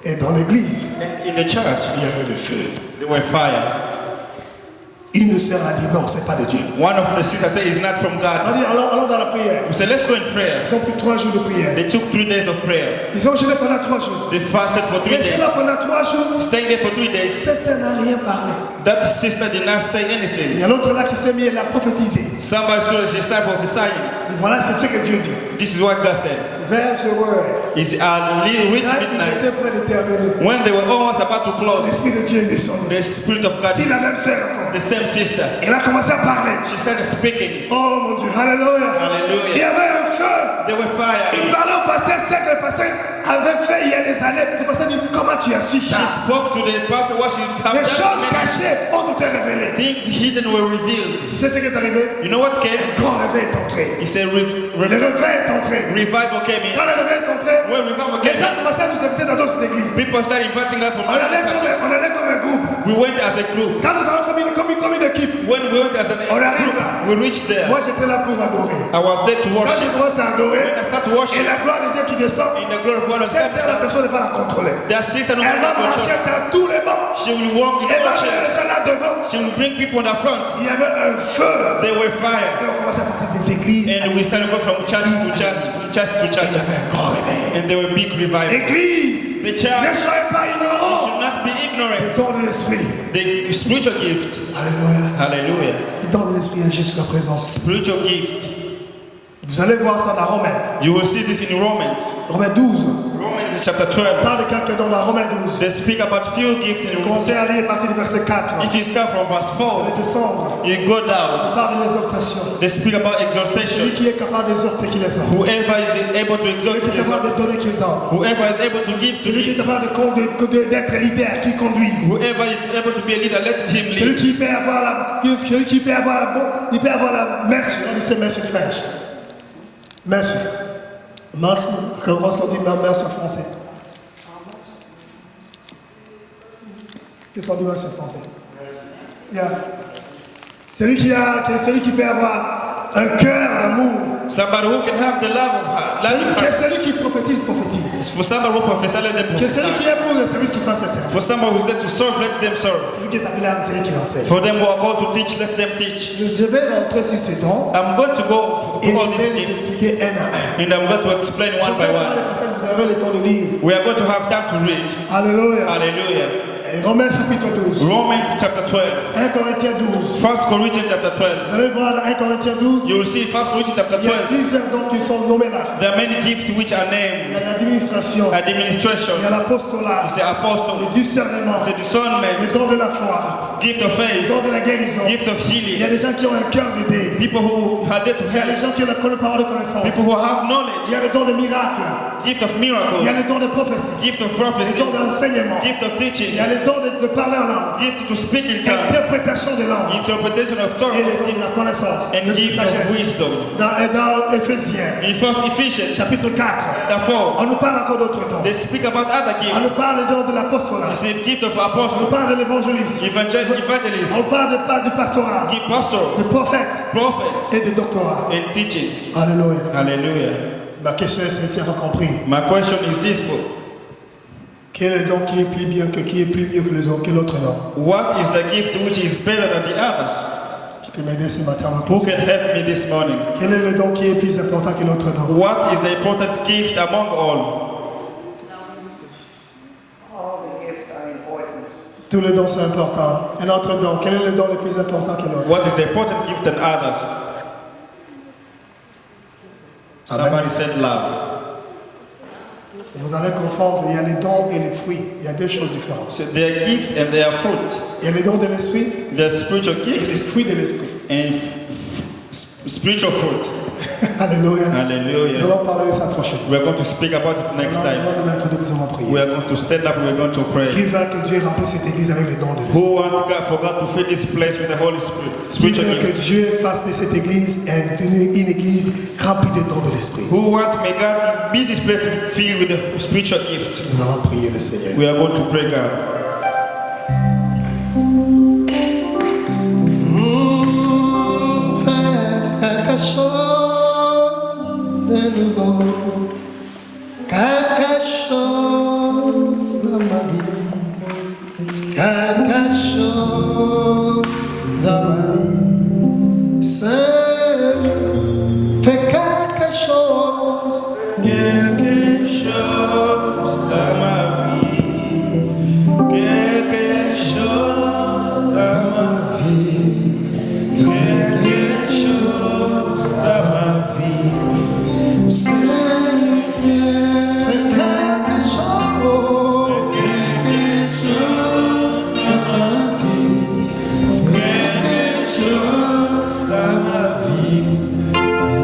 Speaker 2: Et dans l'église,
Speaker 1: In the church,
Speaker 2: il y avait le feu.
Speaker 1: there were fire.
Speaker 2: Une sœur a dit non, c'est pas de Dieu.
Speaker 1: One of the sisters said, it's not from
Speaker 2: On
Speaker 1: God.
Speaker 2: dit allons dans la prière.
Speaker 1: We said, let's go in prayer.
Speaker 2: Ils ont pris 3 jours de prière.
Speaker 1: They took 3 days of prayer.
Speaker 2: Ils ont jeûné pendant 3 jours.
Speaker 1: They fasted for 3
Speaker 2: Restez
Speaker 1: days.
Speaker 2: là pendant 3 jours.
Speaker 1: Staying there for 3 days.
Speaker 2: Cette sœur n'a rien parlé.
Speaker 1: That sister did not say
Speaker 2: Il
Speaker 1: anything.
Speaker 2: y a l'autre là qui s'est mis, elle a prophétisé.
Speaker 1: Somebody told her she started prophesying.
Speaker 2: Et voilà ce que Dieu dit.
Speaker 1: This is what God said.
Speaker 2: Vers ce word.
Speaker 1: It's at reach
Speaker 2: Quand ils
Speaker 1: midnight.
Speaker 2: étaient prêts de terminer,
Speaker 1: When they were almost about to close,
Speaker 2: l'Esprit de Dieu est descendu.
Speaker 1: the Spirit of God,
Speaker 2: Si la même sœur encore.
Speaker 1: the same sister,
Speaker 2: Elle a commencé à parler.
Speaker 1: she started speaking.
Speaker 2: Oh mon Dieu, alléluia.
Speaker 1: Hallelujah.
Speaker 2: Il y avait un feu.
Speaker 1: There were fire.
Speaker 2: Il parlait au pasteur, c'est que le pasteur avait fait il y a des années. Le pasteur dit, comment tu as su ça?
Speaker 1: She spoke to the pastor what she had
Speaker 2: Les choses
Speaker 1: done.
Speaker 2: cachées ont été révélées.
Speaker 1: Things hidden were revealed.
Speaker 2: Tu sais ce qui est arrivé?
Speaker 1: You know what came?
Speaker 2: Le grand réveil est entré.
Speaker 1: He said
Speaker 2: Le réveil est entré.
Speaker 1: revival came
Speaker 2: Quand
Speaker 1: in.
Speaker 2: le réveil est entré,
Speaker 1: When revival
Speaker 2: les
Speaker 1: came
Speaker 2: gens commençaient à nous inviter dans d'autres églises.
Speaker 1: people started inviting us from
Speaker 2: On
Speaker 1: other
Speaker 2: allait
Speaker 1: churches.
Speaker 2: comme un groupe.
Speaker 1: We went as a group.
Speaker 2: Quand nous allons comme une équipe,
Speaker 1: When we went as a
Speaker 2: On arrive
Speaker 1: group,
Speaker 2: là.
Speaker 1: we reached there.
Speaker 2: moi j'étais là pour adorer.
Speaker 1: I was there to
Speaker 2: Quand je
Speaker 1: worship.
Speaker 2: commence à adorer,
Speaker 1: When I start to
Speaker 2: et
Speaker 1: worship,
Speaker 2: la gloire de Dieu qui descend,
Speaker 1: in the glory of God,
Speaker 2: cette sœur, la personne ne va la contrôler.
Speaker 1: that sister no
Speaker 2: Elle va
Speaker 1: matter
Speaker 2: marcher dans tous les bancs.
Speaker 1: she will walk in
Speaker 2: Elle va
Speaker 1: all
Speaker 2: mettre les
Speaker 1: chairs.
Speaker 2: gens là devant.
Speaker 1: She will bring people in the front.
Speaker 2: Il y avait un feu.
Speaker 1: They were fire.
Speaker 2: Et on commençait à partir des églises.
Speaker 1: And we started going from church to church, from church to
Speaker 2: Et il y
Speaker 1: church.
Speaker 2: avait un grand réveil.
Speaker 1: And there were big revival.
Speaker 2: Église,
Speaker 1: The
Speaker 2: ne
Speaker 1: church
Speaker 2: soyez pas ignorants.
Speaker 1: should not be
Speaker 2: Le
Speaker 1: ignorant.
Speaker 2: don de l'esprit.
Speaker 1: The spiritual gift.
Speaker 2: Alléluia.
Speaker 1: Hallelujah.
Speaker 2: Le don de l'esprit est jusqu'à présent.
Speaker 1: Spiritual gift.
Speaker 2: Vous allez voir ça dans Romains.
Speaker 1: You will see this in Romans.
Speaker 2: Romains 12.
Speaker 1: Romans chapter
Speaker 2: On
Speaker 1: 12.
Speaker 2: parle de quelques dons dans Romains 12.
Speaker 1: They speak about few gifts in Romans.
Speaker 2: Commencez à lire à partir du verset 4.
Speaker 1: If you start from verse 4,
Speaker 2: Et descendre.
Speaker 1: you go down.
Speaker 2: On parle de l'exhortation.
Speaker 1: They speak about
Speaker 2: Celui
Speaker 1: exhortation.
Speaker 2: qui est capable d'exhorter, qui l'exhorte.
Speaker 1: Whoever is able to exhort,
Speaker 2: Celui qui est capable de donner, qui le donne.
Speaker 1: whoever is able to give, to
Speaker 2: Celui qui est
Speaker 1: give.
Speaker 2: capable d'être leader, qui conduise.
Speaker 1: Whoever is able to be a leader, let him
Speaker 2: Celui
Speaker 1: lead.
Speaker 2: qui peut avoir la merci. On dit c'est merci French. Merci. Merci. Comment est-ce qu'on dit merci en français? Que son dimanche français. Yeah. Celui qui peut avoir un cœur d'amour.
Speaker 1: Somebody who can have the love of heart.
Speaker 2: Celui qui prophétise, prophétise.
Speaker 1: For somebody who prophesy, let them
Speaker 2: Que celui qui
Speaker 1: prophesy.
Speaker 2: est pour le service, qui fasse ses services.
Speaker 1: For somebody who's there to serve, let them serve.
Speaker 2: Celui qui est appelé à enseigner, qui enseigne.
Speaker 1: For them who are called to teach, let them teach.
Speaker 2: Je vais rentrer sur ces dons
Speaker 1: I'm going to go
Speaker 2: et
Speaker 1: through all
Speaker 2: je
Speaker 1: these
Speaker 2: vais les
Speaker 1: gifts,
Speaker 2: expliquer un à un.
Speaker 1: and I'm going to explain one by one.
Speaker 2: Vous avez le temps de lire.
Speaker 1: We are going to have time to read.
Speaker 2: Alléluia.
Speaker 1: Hallelujah.
Speaker 2: Et Romains chapitre 12.
Speaker 1: Romans chapter 12.
Speaker 2: 1 Corinthiens 12.
Speaker 1: 1 Corinthians chapter 12.
Speaker 2: Vous allez voir dans 1 Corinthiens 12.
Speaker 1: You will see 1 Corinthians chapter
Speaker 2: Il y a
Speaker 1: 12.
Speaker 2: plusieurs dons qui sont nommés là.
Speaker 1: There are many gifts which are
Speaker 2: Il y
Speaker 1: named.
Speaker 2: a l'administration.
Speaker 1: Administration.
Speaker 2: Il y a l'apostolat.
Speaker 1: It's the apostle.
Speaker 2: Le discernement.
Speaker 1: It's the discernment.
Speaker 2: Les dons de la foi.
Speaker 1: Gift of
Speaker 2: Les
Speaker 1: faith.
Speaker 2: dons de la guérison.
Speaker 1: Gift of
Speaker 2: Il y a
Speaker 1: healing.
Speaker 2: des gens qui ont un cœur d'aider.
Speaker 1: People who are there to
Speaker 2: Il y a des
Speaker 1: help.
Speaker 2: gens qui ont la parole de connaissance.
Speaker 1: People who have knowledge.
Speaker 2: Il y a les dons de miracles.
Speaker 1: Gift of
Speaker 2: Il y a
Speaker 1: miracles.
Speaker 2: les dons de prophétie.
Speaker 1: Gift of
Speaker 2: Les
Speaker 1: prophecy.
Speaker 2: dons d'enseignement.
Speaker 1: Gift of
Speaker 2: Il
Speaker 1: teaching.
Speaker 2: y a les dons de parler en langue.
Speaker 1: Gift to speak in tongues.
Speaker 2: Interprétation de langue.
Speaker 1: Interpretation of tongues.
Speaker 2: Et les dons de la connaissance.
Speaker 1: And
Speaker 2: De
Speaker 1: gift of
Speaker 2: sagesse.
Speaker 1: wisdom.
Speaker 2: Dans Éphésiens,
Speaker 1: In 1 Ephesians
Speaker 2: chapitre 4,
Speaker 1: chapter
Speaker 2: on nous parle encore d'autres dons.
Speaker 1: they speak about other
Speaker 2: On
Speaker 1: gifts.
Speaker 2: nous parle des dons de l'apostolat.
Speaker 1: It's a gift of
Speaker 2: On nous
Speaker 1: apostle,
Speaker 2: parle de l'évangélisme.
Speaker 1: evangelist,
Speaker 2: On parle du pastorat,
Speaker 1: gift pastor,
Speaker 2: de prophète
Speaker 1: prophets,
Speaker 2: et de doctorat.
Speaker 1: and teaching.
Speaker 2: Alléluia.
Speaker 1: Hallelujah.
Speaker 2: Ma question est celle-ci, on a compris.
Speaker 1: My question is this:
Speaker 2: Quel est le don qui est plus bien que les autres, que l'autre don?
Speaker 1: what is the gift which is better than the others?
Speaker 2: Qui peut m'aider ce matin?
Speaker 1: Who can help me this morning?
Speaker 2: Quel est le don qui est plus important que l'autre don?
Speaker 1: What is the important gift among all?
Speaker 5: All the gifts are important.
Speaker 2: Tous les dons sont importants. Un autre don, quel est le don le plus important que l'autre?
Speaker 1: What is the important gift than others? Somebody said love.
Speaker 2: Vous allez confondre, il y a les dons et les fruits. Il y a deux choses différentes.
Speaker 1: So they are gift and they are fruit.
Speaker 2: Il y a les dons de l'esprit
Speaker 1: The spiritual
Speaker 2: et les
Speaker 1: gift
Speaker 2: fruits de l'esprit.
Speaker 1: and spiritual fruit.
Speaker 2: Alléluia. Nous
Speaker 1: Hallelujah.
Speaker 2: allons parler de ça prochainement.
Speaker 1: We are going to speak about it next
Speaker 2: Nous
Speaker 1: time.
Speaker 2: allons nous mettre debout, nous allons
Speaker 1: We
Speaker 2: prier.
Speaker 1: are going to stand up. We are going to
Speaker 2: Qui
Speaker 1: pray.
Speaker 2: veut que Dieu remplisse cette église avec les dons de l'esprit?
Speaker 1: Who want God for God to fill this place with the Holy Spirit?
Speaker 2: Qui
Speaker 1: Spiritual
Speaker 2: veut que
Speaker 1: gift.
Speaker 2: Dieu fasse de cette église une église remplie de dons de l'esprit?
Speaker 1: Who want may God be this place filled with the spiritual gift?
Speaker 2: Nous allons prier le Seigneur.
Speaker 1: We are going to pray God.
Speaker 2: Faire quelque chose de nouveau, quelque chose dans ma vie, quelque chose dans ma vie. Seigneur, fais quelque chose.
Speaker 1: Quelque chose dans ma vie. Quelque chose dans ma vie. Quelque chose dans ma vie. Seigneur,
Speaker 2: Quelque chose.
Speaker 1: quelque chose dans ma vie. Quelque chose dans ma vie.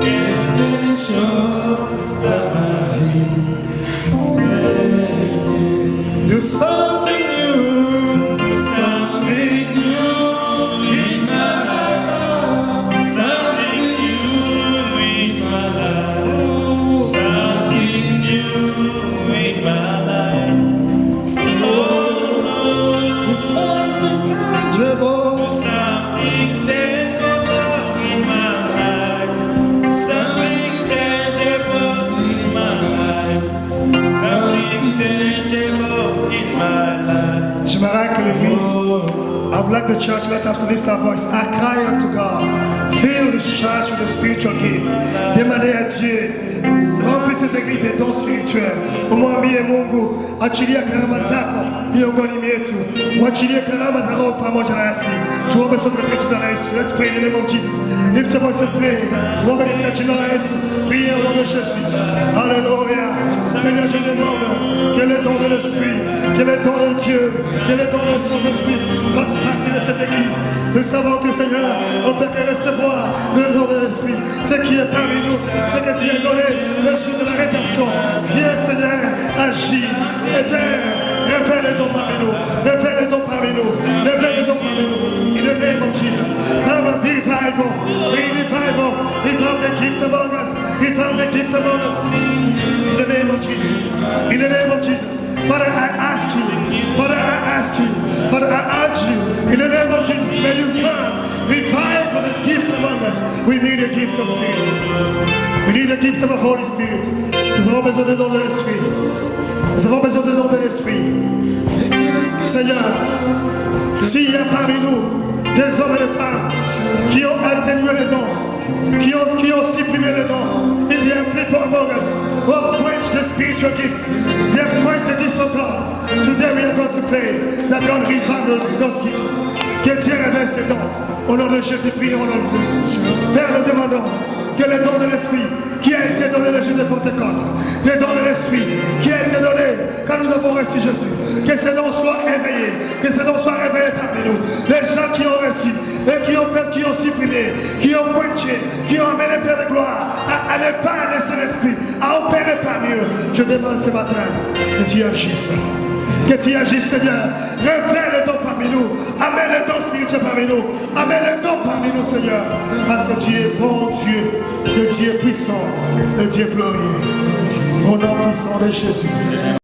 Speaker 1: Quelque chose dans ma vie. Seigneur.
Speaker 2: Do something new.
Speaker 1: Do something new in my life. Something new in my life. Something new in my life.
Speaker 2: Do something tangible.
Speaker 1: Do something tangible in my life. Something tangible in my life. Something tangible in my life.
Speaker 2: J'aimerais que l'église, I would like the church, let us to lift our voice. I cry unto God. Fill the church with the spiritual gift. Demandez à Dieu, remplis cette église des dons spirituels. Umwambie Mungu, achilia karama zako miongoni mwetu. Uachilie karama za Roho pamoja nasi. Tuombe sote katika jina la Yesu. Let's pray in the name of Jesus. Lift your voice and pray. Tuombe katika jina la Yesu. Priez au nom de Jésus. Alléluia. Seigneur, je demande que les dons de l'Esprit, que les dons de Dieu, que les dons de son Esprit fassent partie de cette église. Nous savons que Seigneur, on peut que recevoir le don de l'Esprit. Ce qui est parmi nous, ce que tu as donné le jour de la rédemption. Viens Seigneur, agis. Et viens, révèle les dons parmi nous. Révèle les dons parmi nous. Révèle les dons parmi nous. In the name of Jesus. Have a revival. Bring revival. Revive the gift among us. Revive the gift among us. In the name of Jesus. In the name of Jesus. Father, I ask you. Father, I ask you. Father, I for the gift among us. We need a gift of Spirit. We need a gift of the Holy Spirit. Nous avons besoin des dons de l'Esprit. Nous avons besoin des dons de l'Esprit. Seigneur, s'il y a parmi nous des hommes et des femmes qui ont atténué les dons, qui ont supprimé les dons, if there are people among us who have quenched the spiritual gift, they have quenched the gift of God, today we are going to pray that God revive those gifts. Que Dieu révèle ces dons. Au nom de Jésus, prions au nom de Jésus. Père, nous demandons que les dons de l'Esprit qui a été donné le jour de Pentecôte, les dons de l'Esprit qui a été donné quand nous avons reçu Jésus, que ces dons soient éveillés, que ces dons soient réveillés parmi nous. Les gens qui ont reçu et qui ont supprimé, qui ont pointé, qui ont amené Père de gloire à ne pas laisser l'Esprit, à opérer parmi eux. Je demande ce matin que tu agisses. Que tu agisses, Seigneur. Révèle les dons parmi nous. Amène les dons spirituels parmi nous. Amène les dons parmi nous, Seigneur. Parce que tu es bon Dieu, que tu es puissant, que tu es glorieux. Au nom puissant de Jésus.